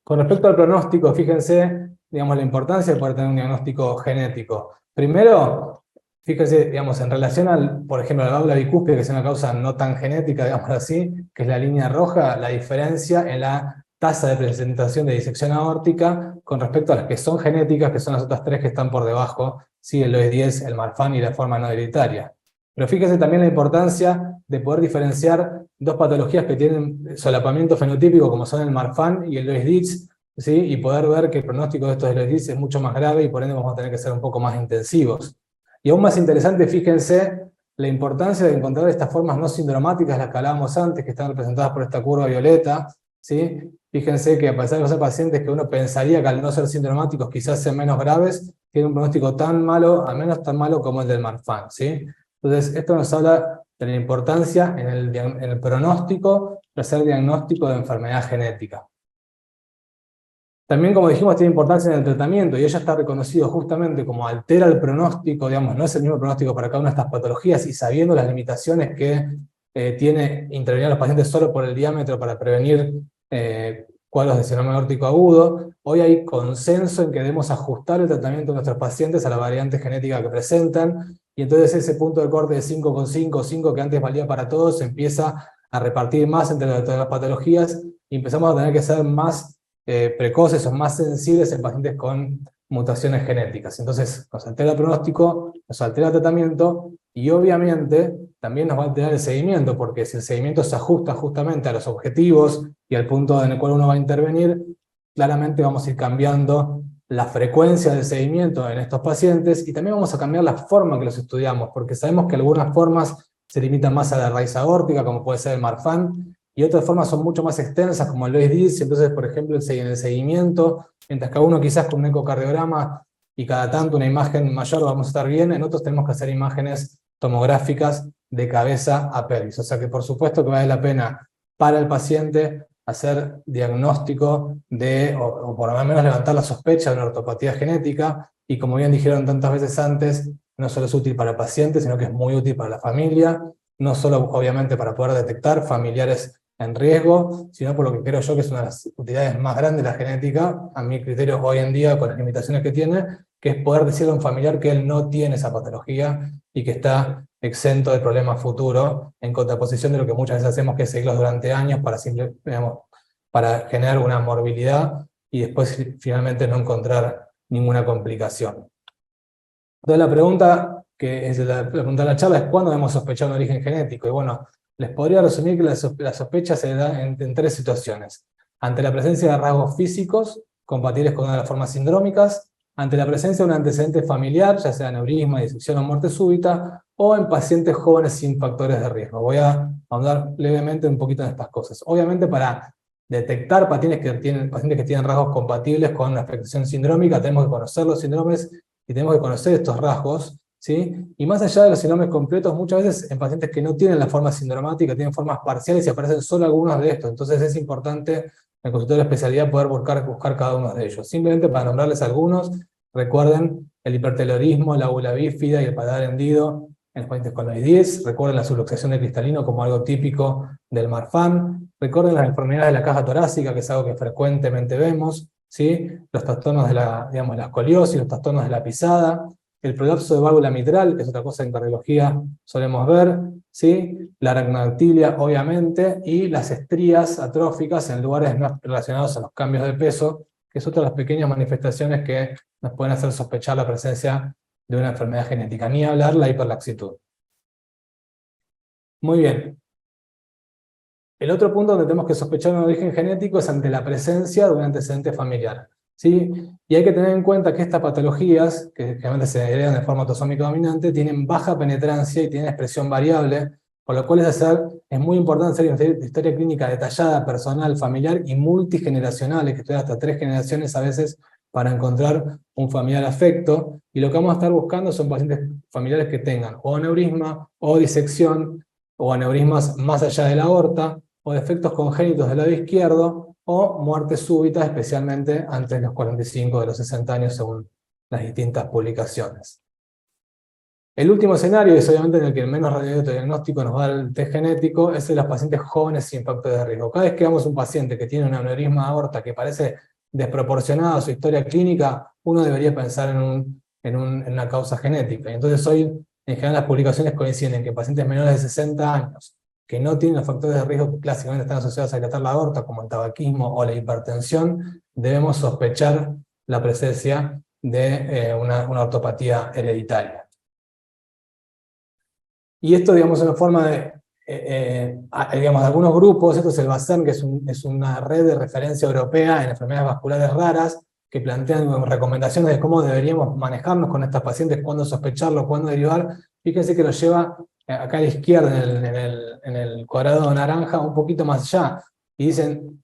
Con respecto al pronóstico, fíjense, digamos, la importancia de poder tener un diagnóstico genético. Primero, fíjense, digamos, en relación al, por ejemplo, la válvula bicúspide, que es una causa no tan genética, digamos así, que es la línea roja, la diferencia en la tasa de presentación de disección aórtica con respecto a las que son genéticas, que son las otras 3 que están por debajo, ¿sí? El OIS10, el Marfan y la forma no hereditaria. Pero fíjense también la importancia de poder diferenciar 2 patologías que tienen solapamiento fenotípico, como son el Marfan y el OIS10, ¿sí? Y poder ver que el pronóstico de estos OIS10 es mucho más grave y por ende vamos a tener que ser un poco más intensivos. Y aún más interesante, fíjense la importancia de encontrar estas formas no sindromáticas, las que hablábamos antes, que están representadas por esta curva violeta, ¿sí? Fíjense que a pesar de ser pacientes que uno pensaría que al no ser sindromáticos quizás sean menos graves, tiene un pronóstico tan malo, al menos tan malo como el del Marfan, ¿sí? Entonces, esto nos habla de la importancia en el pronóstico de hacer diagnóstico de enfermedad genética. También, como dijimos, tiene importancia en el tratamiento, y ella está reconocido justamente como altera el pronóstico, digamos, no es el mismo pronóstico para cada una de estas patologías, y sabiendo las limitaciones que tiene intervenir a los pacientes solo por el diámetro para prevenir cuadros de síndrome aórtico agudo, hoy hay consenso en que debemos ajustar el tratamiento de nuestros pacientes a la variante genética que presentan, y entonces ese punto de corte de 5,5, 5 que antes valía para todos, se empieza a repartir más entre todas las patologías, y empezamos a tener que ser más precoces o más sensibles en pacientes con mutaciones genéticas. Entonces nos altera el pronóstico, nos altera el tratamiento, y obviamente también nos va a alterar el seguimiento, porque si el seguimiento se ajusta justamente a los objetivos y al punto en el cual uno va a intervenir, claramente vamos a ir cambiando la frecuencia del seguimiento en estos pacientes, y también vamos a cambiar la forma que los estudiamos, porque sabemos que algunas formas se limitan más a la raíz aórtica, como puede ser el Marfan, y otras formas son mucho más extensas, como el Lois-Dietz. Entonces, por ejemplo, en el seguimiento, mientras que uno quizás con un ecocardiograma y cada tanto una imagen mayor vamos a estar bien, en otros tenemos que hacer imágenes tomográficas de cabeza a pelvis. O sea que por supuesto que vale la pena para el paciente hacer diagnóstico o por lo menos levantar la sospecha de una ortopatía genética, y como bien dijeron tantas veces antes, no solo es útil para el paciente, sino que es muy útil para la familia, no solo obviamente para poder detectar familiares en riesgo, sino por lo que creo yo que es una de las utilidades más grandes de la genética, a mi criterio hoy en día, con las limitaciones que tiene, que es poder decirle a un familiar que él no tiene esa patología y que está exento de problemas futuros, en contraposición de lo que muchas veces hacemos, que es seguirlos durante años para generar una morbilidad y después finalmente no encontrar ninguna complicación. Entonces la pregunta que es la pregunta de la charla es: ¿cuándo debemos sospechar un origen genético? Y bueno, les podría resumir que la sospecha se da en tres situaciones: ante la presencia de rasgos físicos compatibles con una de las formas sindrómicas, ante la presencia de un antecedente familiar, ya sea aneurisma, disección o muerte súbita, o en pacientes jóvenes sin factores de riesgo. Voy a ahondar levemente un poquito en estas cosas. Obviamente, para detectar pacientes que tienen rasgos compatibles con una afectación sindrómica, tenemos que conocer los síndromes y tenemos que conocer estos rasgos, ¿sí? Y más allá de los síndromes completos, muchas veces en pacientes que no tienen la forma sindromática, tienen formas parciales y aparecen solo algunos de estos. Entonces es importante en el consultorio de especialidad poder buscar cada uno de ellos. Simplemente para nombrarles algunos, recuerden el hipertelorismo, la úvula bífida y el paladar hendido en los pacientes con Lois-Dietz. Recuerden la subluxación de cristalino como algo típico del Marfan. Recuerden las enfermedades de la caja torácica, que es algo que frecuentemente vemos, ¿sí? Los trastornos de la escoliosis, los trastornos de la pisada, el prolapso de válvula mitral, que es otra cosa que en cardiología solemos ver, ¿sí? La aracnodactilia, obviamente, y las estrías atróficas en lugares no relacionados a los cambios de peso, que es otra de las pequeñas manifestaciones que nos pueden hacer sospechar la presencia de una enfermedad genética, ni hablar la hiperlaxitud. Muy bien. El otro punto donde tenemos que sospechar un origen genético es ante la presencia de un antecedente familiar, ¿sí? Y hay que tener en cuenta que estas patologías, que generalmente se heredan de forma autosómica dominante, tienen baja penetrancia y tienen expresión variable, por lo cual es muy importante hacer una historia clínica detallada, personal, familiar y multigeneracional, que estudia hasta 3 generaciones a veces para encontrar un familiar afecto, y lo que vamos a estar buscando son pacientes familiares que tengan o aneurisma, o disección, o aneurismas más allá de la aorta, o defectos congénitos del lado izquierdo, o muerte súbita, especialmente antes de los 45 de los 60 años, según las distintas publicaciones. El último escenario, y es obviamente en el que el menos radiodiagnóstico nos va a dar el test genético, es de los pacientes jóvenes sin factores de riesgo. Cada vez que vemos un paciente que tiene un aneurisma de aorta que parece desproporcionada a su historia clínica, uno debería pensar en una causa genética. Y entonces hoy, en general, las publicaciones coinciden en que pacientes menores de 60 años, que no tienen los factores de riesgo que clásicamente están asociados a dilatar la aorta, como el tabaquismo o la hipertensión, debemos sospechar la presencia de una ortopatía hereditaria. Y esto, digamos, es una forma de, digamos, de algunos grupos. Esto es el BACERN, que es una red de referencia europea en enfermedades vasculares raras, que plantean recomendaciones de cómo deberíamos manejarnos con estas pacientes, cuándo sospecharlo, cuándo derivar. Fíjense que lo lleva acá a la izquierda, en el cuadrado naranja, un poquito más allá, y dicen,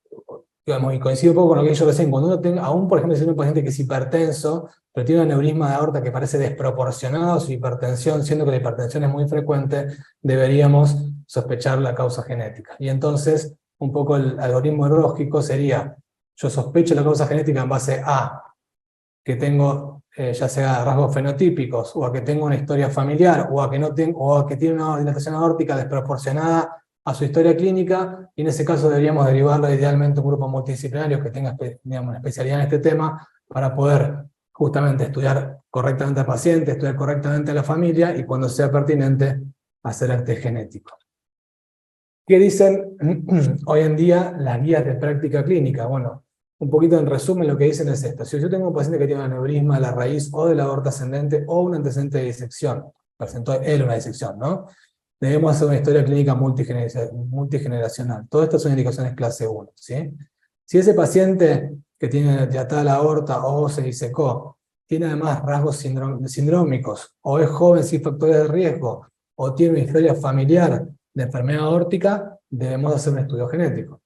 digamos, y coincido un poco con lo que dije recién, cuando uno tenga, aún por ejemplo, si un paciente que es hipertenso, pero tiene un aneurisma de aorta que parece desproporcionado a su hipertensión, siendo que la hipertensión es muy frecuente, deberíamos sospechar la causa genética. Y entonces, un poco el algoritmo lógico sería, yo sospecho la causa genética en base a que tengo ya sea rasgos fenotípicos, o a que tengo una historia familiar, o a que, no tengo, o a que tiene una dilatación aórtica desproporcionada a su historia clínica, y en ese caso deberíamos derivarlo idealmente a un grupo multidisciplinario que tenga, digamos, una especialidad en este tema, para poder justamente estudiar correctamente al paciente, estudiar correctamente a la familia, y cuando sea pertinente, hacer el test genético. ¿Qué dicen hoy en día las guías de práctica clínica? Bueno, un poquito en resumen lo que dicen es esto. Si yo tengo un paciente que tiene un aneurisma de la raíz o de la aorta ascendente o un antecedente de disección, presentó él una disección, ¿no? Debemos hacer una historia clínica multigeneracional. Todas estas son indicaciones clase 1, ¿sí? Si ese paciente que tiene dilatada la aorta o se disecó, tiene además rasgos sindrómicos, o es joven sin factores de riesgo, o tiene una historia familiar de enfermedad aórtica, debemos hacer un estudio genético.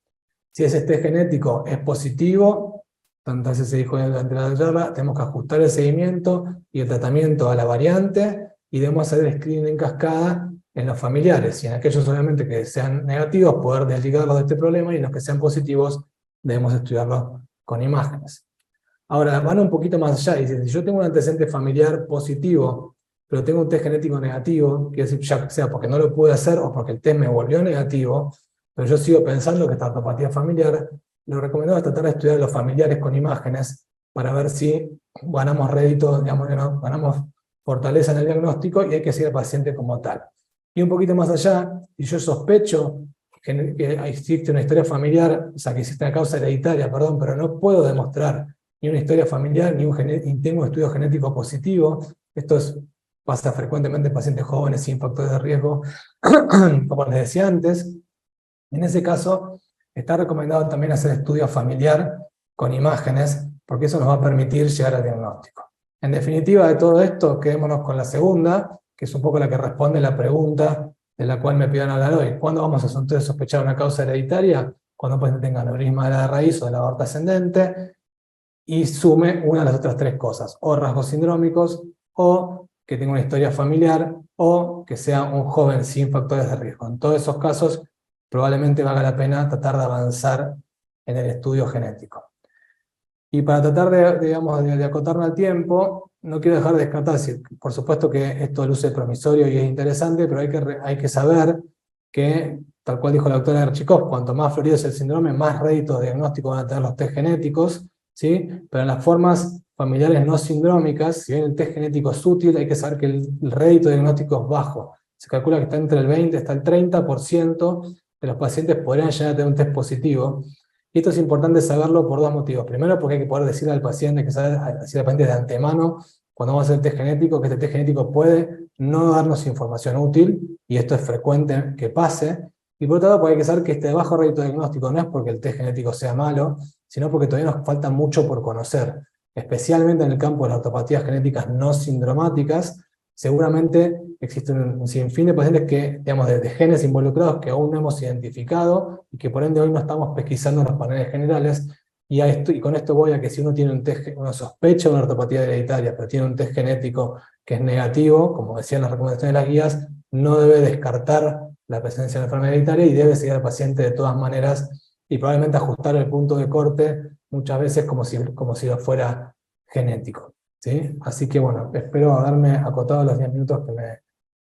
Si ese test genético es positivo, tantas veces se dijo durante la charla, tenemos que ajustar el seguimiento y el tratamiento a la variante, y debemos hacer el screening en cascada en los familiares, y en aquellos obviamente que sean negativos, poder desligarlos de este problema, y en los que sean positivos, debemos estudiarlos con imágenes. Ahora, van un poquito más allá, y dicen, si yo tengo un antecedente familiar positivo, pero tengo un test genético negativo, quiere decir, ya sea porque no lo pude hacer o porque el test me volvió negativo, pero yo sigo pensando que esta ortopatía familiar, lo recomendable es tratar de estudiar los familiares con imágenes para ver si ganamos rédito, digamos, ganamos fortaleza en el diagnóstico, y hay que seguir al paciente como tal. Y un poquito más allá, si yo sospecho que existe una historia familiar, o sea, que existe una causa hereditaria, perdón, pero no puedo demostrar ni una historia familiar, ni tengo un estudio genético positivo, pasa frecuentemente en pacientes jóvenes sin factores de riesgo, como les decía antes. En ese caso, está recomendado también hacer estudio familiar con imágenes, porque eso nos va a permitir llegar al diagnóstico. En definitiva de todo esto, quedémonos con la segunda, que es un poco la que responde la pregunta de la cual me pidieron hablar hoy. ¿Cuándo vamos a sospechar una causa hereditaria? Cuando un paciente tenga aneurisma de la raíz o de la aorta ascendente, y sume una de las otras tres cosas, o rasgos sindrómicos, o que tenga una historia familiar, o que sea un joven sin factores de riesgo. En todos esos casos, probablemente valga la pena tratar de avanzar en el estudio genético. Y para tratar de acotarme al tiempo, no quiero dejar de descartar, por supuesto que esto luce promisorio y es interesante, pero hay que saber que, tal cual dijo la doctora Erchikov, cuanto más florido es el síndrome, más réditos de diagnóstico van a tener los test genéticos, ¿sí? Pero en las formas familiares no sindrómicas, si bien el test genético es útil, hay que saber que el rédito diagnóstico es bajo. Se calcula que está entre el 20 hasta el 30% de los pacientes podrían llegar a tener un test positivo. Y esto es importante saberlo por dos motivos. Primero, porque hay que poder decirle al paciente, decirle al paciente de antemano, cuando vamos a hacer el test genético, que este test genético puede no darnos información útil, y esto es frecuente que pase. Y por otro lado, porque hay que saber que este bajo rédito diagnóstico no es porque el test genético sea malo, sino porque todavía nos falta mucho por conocer, especialmente en el campo de las ortopatías genéticas no sindromáticas. Seguramente existe un sinfín de pacientes que, digamos, de genes involucrados que aún no hemos identificado, y que por ende hoy no estamos pesquisando en los paneles generales. Y con esto voy a que si uno tiene uno sospecha de una ortopatía hereditaria, pero tiene un test genético que es negativo, como decían las recomendaciones de las guías, no debe descartar la presencia de la enfermedad hereditaria, y debe seguir al paciente de todas maneras, y probablemente ajustar el punto de corte muchas veces como si lo fuera genético, ¿sí? Así que bueno, espero haberme acotado los 10 minutos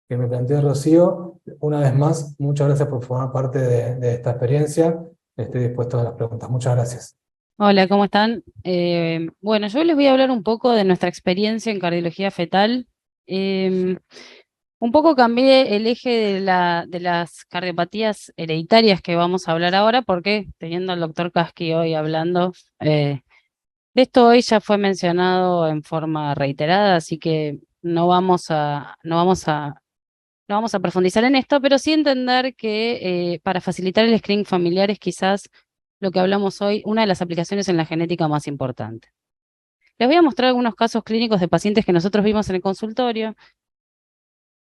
que me planteó Rocío. Una vez más, muchas gracias por formar parte de esta experiencia. Estoy dispuesto a las preguntas. Muchas gracias. Hola, ¿cómo están? Bueno, yo les voy a hablar un poco de nuestra experiencia en cardiología fetal. Un poco cambié el eje de las cardiopatías hereditarias que vamos a hablar ahora, porque teniendo al doctor Kasky hoy hablando, de esto hoy ya fue mencionado en forma reiterada, así que no vamos a profundizar en esto, pero sí entender que para facilitar el screening familiar es quizás lo que hablamos hoy, una de las aplicaciones en la genética más importante. Les voy a mostrar algunos casos clínicos de pacientes que nosotros vimos en el consultorio.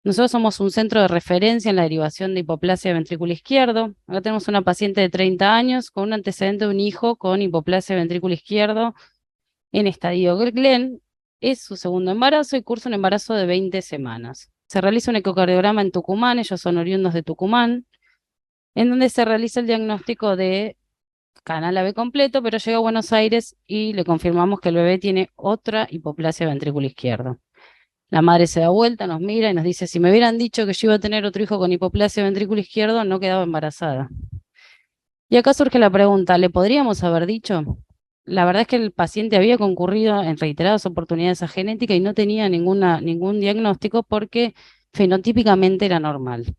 Nosotros somos un centro de referencia en la derivación de hipoplasia de ventrículo izquierdo. Acá tenemos una paciente de 30 años con un antecedente de un hijo con hipoplasia de ventrículo izquierdo en estadio Glenn. Es su segundo embarazo y cursa un embarazo de 20 semanas. Se realiza un ecocardiograma en Tucumán, ellos son oriundos de Tucumán, en donde se realiza el diagnóstico de canal AB completo, pero llega a Buenos Aires y le confirmamos que el bebé tiene otra hipoplasia de ventrículo izquierdo. La madre se da vuelta, nos mira y nos dice, si me hubieran dicho que yo iba a tener otro hijo con hipoplasia de ventrículo izquierdo, no quedaba embarazada. Y acá surge la pregunta, ¿le podríamos haber dicho? La verdad es que el paciente había concurrido en reiteradas oportunidades a genética y no tenía ningún diagnóstico porque fenotípicamente era normal.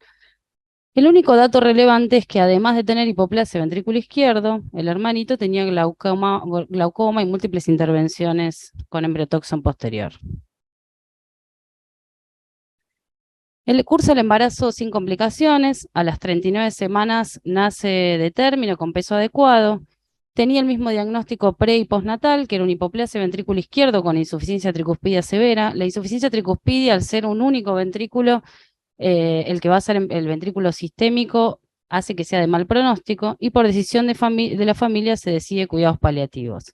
El único dato relevante es que además de tener hipoplasia ventrículo izquierdo, el hermanito tenía glaucoma y múltiples intervenciones con embriotoxón posterior. Él cursa el embarazo sin complicaciones, a las 39 semanas nace de término con peso adecuado, tenía el mismo diagnóstico pre y postnatal, que era una hipoplasia ventrículo izquierdo con insuficiencia tricuspidia severa. La insuficiencia tricuspidia, al ser un único ventrículo, el que va a ser el ventrículo sistémico, hace que sea de mal pronóstico y por decisión de la familia se decide cuidados paliativos.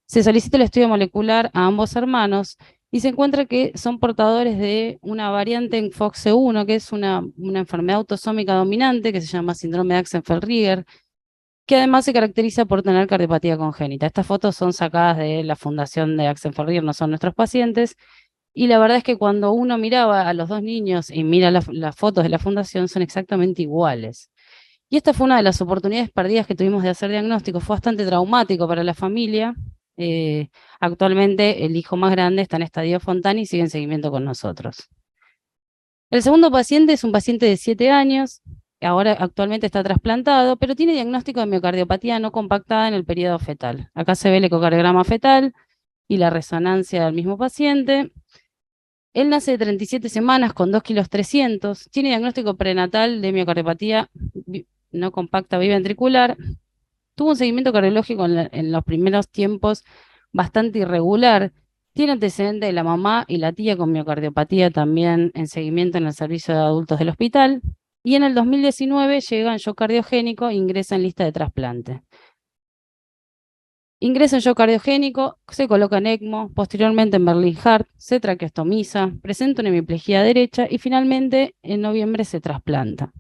Se solicita el estudio molecular a ambos hermanos y se encuentra que son portadores de una variante en FOXC1, que es una enfermedad autosómica dominante que se llama síndrome de Axenfeld-Rieger, que además se caracteriza por tener cardiopatía congénita. Estas fotos son sacadas de la fundación de Axenfeld-Rieger, no son nuestros pacientes, y la verdad es que cuando uno miraba a los dos niños y mira las fotos de la fundación, son exactamente iguales. Y esta fue una de las oportunidades perdidas que tuvimos de hacer diagnóstico, fue bastante traumático para la familia. Actualmente el hijo más grande está en estadio Fontana y sigue en seguimiento con nosotros. El segundo paciente es un paciente de 7 años, ahora actualmente está trasplantado, pero tiene diagnóstico de miocardiopatía no compactada en el periodo fetal. Acá se ve el ecocardiograma fetal y la resonancia del mismo paciente. Él nace de 37 semanas con 2,3 kg, tiene diagnóstico prenatal de miocardiopatía no compacta biventricular, tuvo un seguimiento cardiológico en los primeros tiempos bastante irregular, tiene antecedente de la mamá y la tía con miocardiopatía también en seguimiento en el servicio de adultos del hospital, y en el 2019 llega en shock cardiogénico e ingresa en lista de trasplante. Ingresa en shock cardiogénico, se coloca en ECMO, posteriormente en Berlin Heart, se traqueostomiza, presenta una hemiplegia derecha y finalmente en noviembre se trasplanta.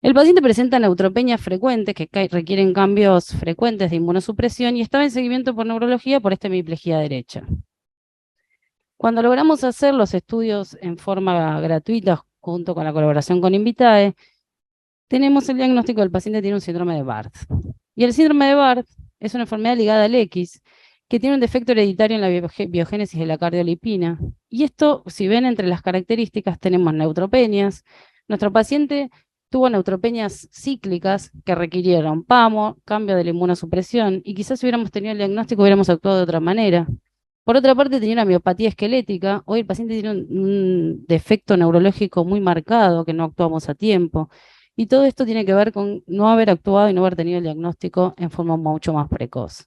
El paciente presenta neutropenias frecuentes que requieren cambios frecuentes de inmunosupresión y estaba en seguimiento por neurología por esta hemiplegia derecha. Cuando logramos hacer los estudios en forma gratuita junto con la colaboración con Invitae, tenemos el diagnóstico del paciente tiene un síndrome de Barth. Y el síndrome de Barth es una enfermedad ligada al X, que tiene un defecto hereditario en la biogénesis de la cardiolipina. Y esto, si ven entre las características, tenemos neutropenias. Nuestro paciente tuvo neutropenias cíclicas que requirieron PAMO, cambio de la inmunosupresión, y quizás si hubiéramos tenido el diagnóstico hubiéramos actuado de otra manera. Por otra parte, tenía una miopatía esquelética. Hoy el paciente tiene un defecto neurológico muy marcado que no actuamos a tiempo. Y todo esto tiene que ver con no haber actuado y no haber tenido el diagnóstico en forma mucho más precoz.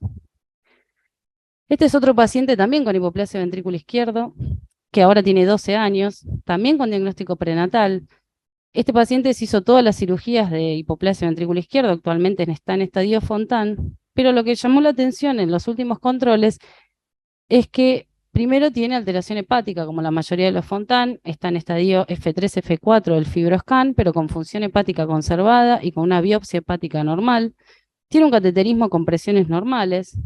Este es otro paciente también con hipoplasia ventrículo izquierdo, que ahora tiene 12 años, también con diagnóstico prenatal. Este paciente se hizo todas las cirugías de hipoplasia ventrículo izquierdo, actualmente está en estadio Fontana, pero lo que llamó la atención en los últimos controles es que primero tiene alteración hepática, como la mayoría de los Fontana, está en estadio F3, F4 del FibroScan, pero con función hepática conservada y con una biopsia hepática normal. Tiene un cateterismo con presiones normales.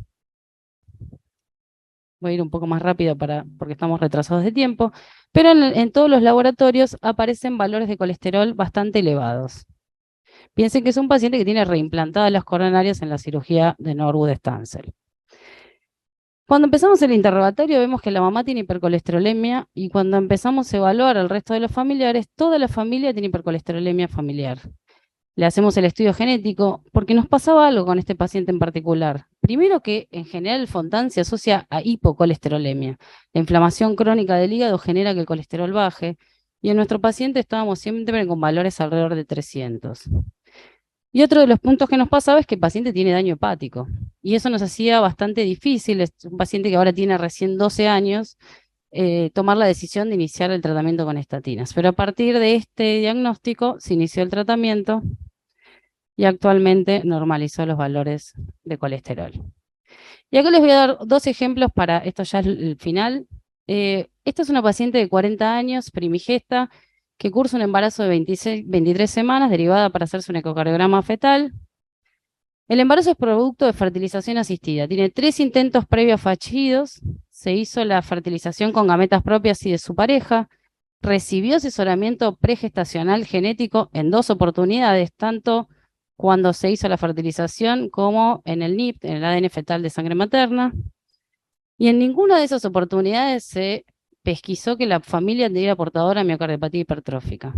Voy a ir un poco más rápido porque estamos retrasados de tiempo, pero en todos los laboratorios aparecen valores de colesterol bastante elevados. Piensen que es un paciente que tiene reimplantadas las coronarias en la cirugía de Norwood-Stansel. Cuando empezamos el interrogatorio vemos que la mamá tiene hipercolesterolemia y cuando empezamos a evaluar al resto de los familiares, toda la familia tiene hipercolesterolemia familiar. Le hacemos el estudio genético porque nos pasaba algo con este paciente en particular. Primero que en general el Fontana se asocia a hipocolesterolemia. La inflamación crónica del hígado genera que el colesterol baje y en nuestro paciente estábamos siempre con valores alrededor de 300. Y otro de los puntos que nos pasaba es que el paciente tiene daño hepático y eso nos hacía bastante difícil. Es un paciente que ahora tiene recién 12 años tomar la decisión de iniciar el tratamiento con estatinas. Pero a partir de este diagnóstico se inició el tratamiento y actualmente normalizó los valores de colesterol. Y acá les voy a dar 2 ejemplos para, esto ya es el final. Esta es una paciente de 40 años, primigesta, que cursa un embarazo de 23 semanas, derivada para hacerse un ecocardiograma fetal. El embarazo es producto de fertilización asistida. Tiene 3 intentos previos fallidos. Se hizo la fertilización con gametas propias y de su pareja. Recibió asesoramiento pregestacional genético en 2 oportunidades, tanto cuando se hizo la fertilización como en el NIPT, en el ADN fetal de sangre materna. Y en ninguna de esas oportunidades se pesquisó que la familia era portadora de miocardiopatía hipertrófica.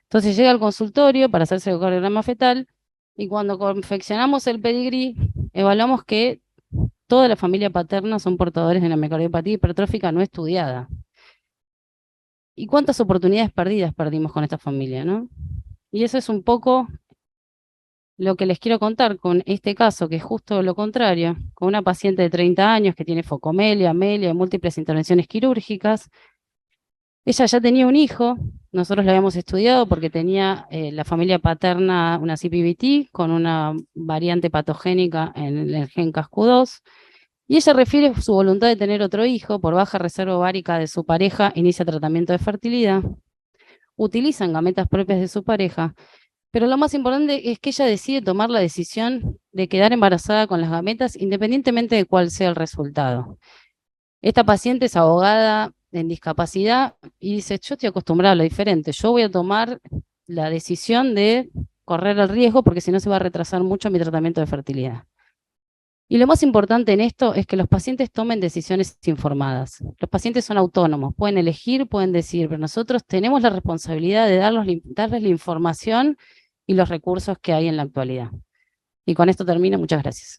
Entonces llega al consultorio para hacerse el ecocardiograma fetal y cuando confeccionamos el pedigrí, evaluamos que toda la familia paterna son portadores de una miocardiopatía hipertrófica no estudiada. ¿Y cuántas oportunidades perdidas perdimos con esta familia, no? Y eso es un poco lo que les quiero contar con este caso, que es justo lo contrario, con una paciente de 30 años que tiene focomelia, amelia y múltiples intervenciones quirúrgicas. Ella ya tenía un hijo, nosotros la habíamos estudiado porque tenía la familia paterna una CPVT con una variante patogénica en el gen CASQ2, y ella refiere su voluntad de tener otro hijo, por baja reserva ovárica de su pareja, inicia tratamiento de fertilidad, utilizan gametas propias de su pareja, pero lo más importante es que ella decide tomar la decisión de quedar embarazada con las gametas independientemente de cuál sea el resultado. Esta paciente es abogada en discapacidad y dice, yo estoy acostumbrada a lo diferente, yo voy a tomar la decisión de correr el riesgo porque si no se va a retrasar mucho mi tratamiento de fertilidad. Y lo más importante en esto es que los pacientes tomen decisiones informadas. Los pacientes son autónomos, pueden elegir, pueden decidir, pero nosotros tenemos la responsabilidad de darles la información y los recursos que hay en la actualidad. Y con esto termino, muchas gracias.